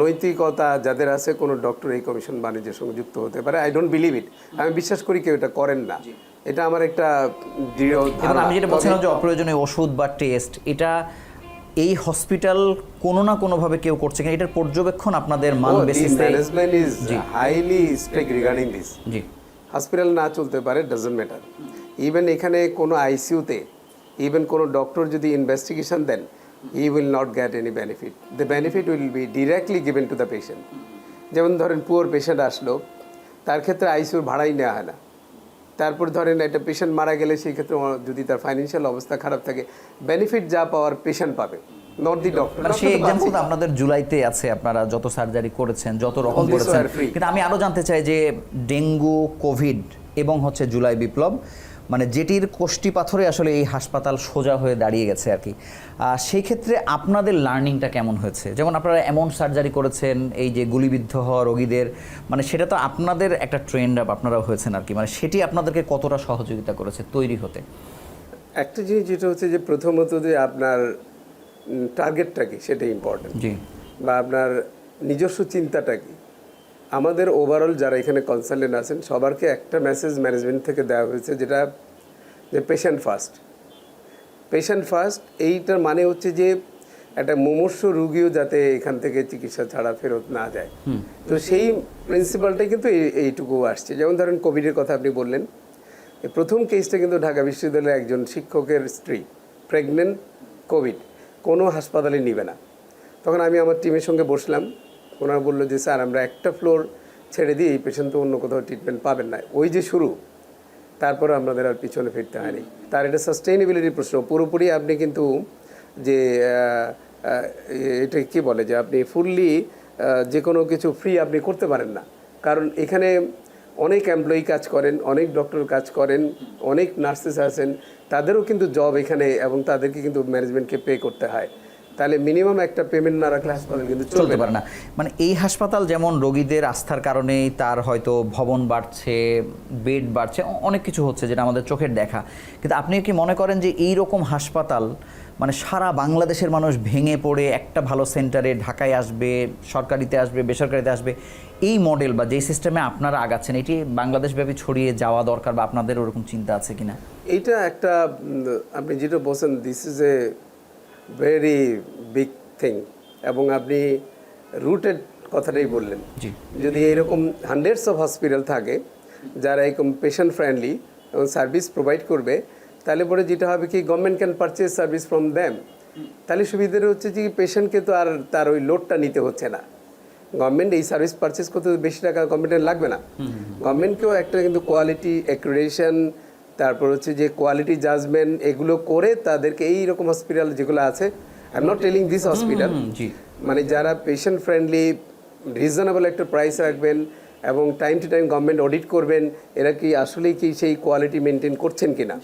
নৈতিকতা যাদের আছে কোনো ডক্টর এই কমিশন বাণিজ্যের সঙ্গে যুক্ত হতে পারে। I don't believe it. আমি বিশ্বাস করি কেউ এটা করেন না। এটা আমার একটা দৃঢ় এবং ধারণা। আমি যেটা বলছিলাম যে অপ্রয়োজনীয় ওষুধ বা টেস্ট, এটা এই হসপিটাল কোনো না কোনোভাবে কেউ করছে কিনা, এটার পর্যবেক্ষণ আপনাদের মান বেসিসে? Management is highly strict regarding this. G. Hospital না চলতে পারে, ডাজন্ট ম্যাটার। ইভেন এখানে কোনো আইসিইউতে ইভেন কোনো ডক্টর যদি ইনভেস্টিগেশন দেন, he will not get any benefit. The benefit will be directly given to the patient. যেমন ধরেন পুয়ার পেশেন্ট আসলো, তার ক্ষেত্রে আইসিইউর ভাড়াই নেওয়া হয় না। তারপর ধরেন একটা পেশেন্ট মারা গেলে সেই ক্ষেত্রে যদি তার ফাইন্যান্সিয়াল অবস্থা খারাপ থাকে, বেনিফিট যা পাওয়ার পেশেন্ট পাবে, নট দি ডক্টর। মানে সেই এক্সাম্পল তো আপনাদের জুলাইতে আছে, আপনারা যত সার্জারি করেছেন, যত রকম করেছেন। কিন্তু আমি আরও জানতে চাই যে ডেঙ্গু, কোভিড এবং হচ্ছে জুলাই বিপ্লব, মানে যেটির কোষ্ঠী পাথরে আসলে এই হাসপাতাল সোজা হয়ে দাঁড়িয়ে গেছে আর কি, সেই ক্ষেত্রে আপনাদের লার্নিংটা কেমন হয়েছে? যেমন আপনারা এমন সার্জারি করেছেন, এই যে গুলিবিদ্ধ হওয়া রোগীদের, মানে সেটা তো আপনাদের একটা ট্রেন্ড আপ আপনারা হয়েছেন আর কি, মানে সেটি আপনাদেরকে কতটা সহযোগিতা করেছে তৈরি হতে? একটা জিনিস যেটা হচ্ছে যে প্রথমত যে আপনার টার্গেটটা কি সেটা ইম্পর্টেন্ট, জি। বা আপনার নিজস্ব চিন্তাটা কি। আমাদের ওভারঅল যারা এখানে কনসালটেন্ট আছেন সবারকে একটা মেসেজ ম্যানেজমেন্ট থেকে দেওয়া হয়েছে, যেটা যে পেশেন্ট ফার্স্ট। পেশেন্ট ফার্স্ট এইটার মানে হচ্ছে যে একটা মুমূর্ষ রুগীও যাতে এখান থেকে চিকিৎসা ছাড়া ফেরত না যায়। তো সেই প্রিন্সিপালটাই কিন্তু এইটুকু আসছে। যেমন ধরেন কোভিডের কথা আপনি বললেন, এই প্রথম কেসটা কিন্তু ঢাকা বিশ্ববিদ্যালয়ের একজন শিক্ষকের স্ত্রী, প্রেগনেন্ট, কোভিড, কোনো হাসপাতালে নিবে না। তখন আমি আমার টিমের সঙ্গে বসলাম, ওনারা বললো যে স্যার আমরা একটা ফ্লোর ছেড়ে দিই, এই পেশেন্ট তো অন্য কোথাও ট্রিটমেন্ট পাবেন না। ওই যে শুরু, তারপরে আমাদের আর পিছনে ফিরতে হয়নি। তার এটা সাস্টেইনেবিলিটির প্রশ্ন। পুরোপুরি আপনি কিন্তু যে এটা কি বলে যে আপনি ফুললি যে কোনো কিছু ফ্রি আপনি করতে পারেন না, কারণ এখানে অনেক এমপ্লয়ি কাজ করেন, অনেক ডক্টর কাজ করেন, অনেক নার্সেস আছেন, তাদেরও কিন্তু জব এখানে, এবং তাদেরকে কিন্তু ম্যানেজমেন্টকে পে করতে হয়। তাহলে মিনিমাম একটা পেমেন্ট না রাখলে হাসপাতাল কিন্তু চলতে পারে না। মানে এই হাসপাতাল যেমন রোগীদের আস্থার কারণেই তার হয়তো ভবন বাড়ছে, বেড বাড়ছে, অনেক কিছু হচ্ছে যেটা আমাদের চোখের দেখা, কিন্তু আপনি কি মনে করেন যে এই রকম হাসপাতাল মানে সারা বাংলাদেশের মানুষ ভেঙে পড়ে একটা ভালো সেন্টারে ঢাকায় আসবে, সরকারিতে আসবে, বেসরকারিতে আসবে, এই মডেল বা যেই সিস্টেমে আপনারা আগাচ্ছেন এটি বাংলাদেশব্যাপী ছড়িয়ে যাওয়া দরকার, বা আপনাদের ওরকম চিন্তা আছে কিনা? এইটা একটা আপনি যেটা বলছেন, this is a very big thing, এবং আপনি রুটেড কথাটাই বললেন। যদি এরকম হান্ড্রেডস অফ হসপিটাল থাকে যারা এরকম পেশেন্ট ফ্রেন্ডলি এবং সার্ভিস প্রোভাইড করবে, তাহলে পরে যেটা হবে কি government can purchase service from them. তাহলে সুবিধাটা হচ্ছে যে পেশেন্টকে তো আর তার ওই লোডটা নিতে হচ্ছে না। গভর্নমেন্ট এই সার্ভিস পারচেজ করতে বেশি টাকা গভর্নমেন্টের লাগবে না। গভর্নমেন্টকেও একটা কিন্তু কোয়ালিটি অ্যাক্রিডিটেশন, তারপর হচ্ছে যে কোয়ালিটি জাজমেন্ট, এগুলো করে তাদেরকে এই রকম হসপিটাল যেগুলো আছে, I am not telling this hospital, মানে যারা পেশেন্ট ফ্রেন্ডলি, রিজনেবল একটা প্রাইস রাখবেন এবং time to time government audit করবেন এরা কি আসলেই কি সেই কোয়ালিটি মেনটেন করছেন কিনা।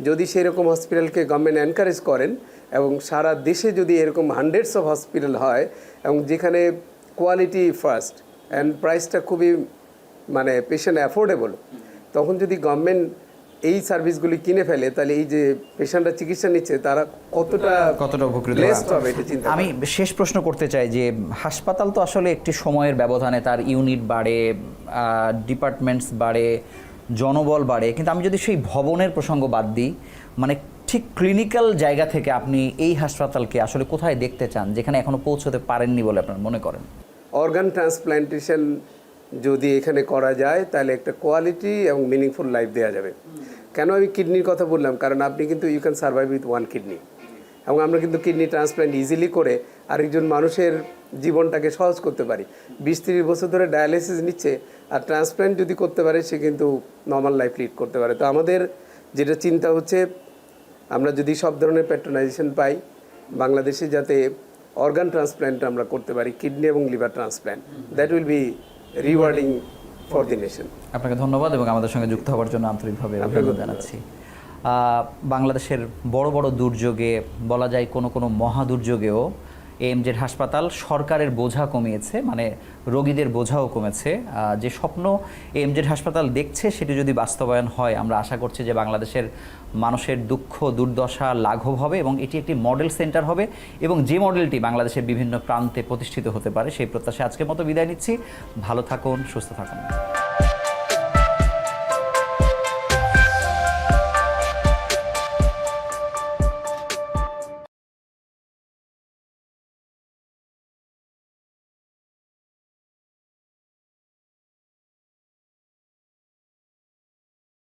যদি সেই রকম হসপিটালকে গভর্নমেন্ট এনকারেজ করেন এবং সারা দেশে যদি এরকম হান্ড্রেডস অফ হসপিটাল হয় এবং যেখানে কোয়ালিটি ফার্স্ট অ্যান্ড প্রাইসটা খুবই মানে পেশেন্ট অ্যাফোর্ডেবল, তখন যদি গভর্নমেন্ট এই সার্ভিসগুলি কিনে ফেলে, তাহলে এই যে পেশেন্টরা চিকিৎসা নিচ্ছে তারা কতটা উপকৃত হবে এটা চিন্তা। আমি শেষ প্রশ্ন করতে চাই যে হাসপাতাল তো আসলে একটি সময়ের ব্যবধানে তার ইউনিট বাড়ে, ডিপার্টমেন্টস বাড়ে, জনবল বাড়ে, কিন্তু আমি যদি সেই ভবনের প্রসঙ্গ বাদ দিই, মানে ঠিক ক্লিনিক্যাল জায়গা থেকে আপনি এই হাসপাতালকে আসলে কোথায় দেখতে চান, যেখানে এখনো পৌঁছতে পারেননি বলে আপনার মনে করেন? অর্গান ট্রান্সপ্ল্যান্টেশন যদি এখানে করা যায় তাহলে একটা কোয়ালিটি এবং মিনিংফুল লাইফ দেওয়া যাবে। কেন আমি কিডনির কথা বললাম, কারণ আপনি কিন্তু you can survive with one kidney, এবং আমরা কিন্তু কিডনি ট্রান্সপ্ল্যান্ট ইজিলি করে আরেকজন মানুষের জীবনটাকে সহজ করতে পারি। 20-30 বছর ধরে ডায়ালিসিস নিচ্ছে, আর ট্রান্সপ্ল্যান্ট যদি করতে পারে সে কিন্তু নর্মাল লাইফ লিড করতে পারে। তো আমাদের যেটা চিন্তা হচ্ছে, আমরা যদি সব ধরনের প্যাট্রোনাইজেশন পাই, বাংলাদেশে যাতে অর্গান ট্রান্সপ্ল্যান্ট আমরা করতে পারি, কিডনি এবং liver transplant, that will be rewarding for the nation. আপনাকে ধন্যবাদ এবং আমাদের সঙ্গে যুক্ত হওয়ার জন্য আন্তরিকভাবে অভিনন্দন জানাচ্ছি। বাংলাদেশের বড় বড় দুর্যোগে, বলা যায় কোনো কোনো মহা দুর্যোগেও এএমজেড হাসপাতাল সরকারের বোঝা কমিয়েছে, মানে রোগীদের বোঝাও কমেছে। যে স্বপ্ন এএমজেড হাসপাতাল দেখছে সেটি যদি বাস্তবায়ন হয়, আমরা আশা করছি যে বাংলাদেশের মানুষের দুঃখ দুর্দশা লাঘব হবে এবং এটি একটি মডেল সেন্টার হবে, এবং যে মডেলটি বাংলাদেশের বিভিন্ন প্রান্তে প্রতিষ্ঠিত হতে পারে সেই প্রত্যাশায় আজকের মতো বিদায় নিচ্ছি। ভালো থাকুন, সুস্থ থাকুন।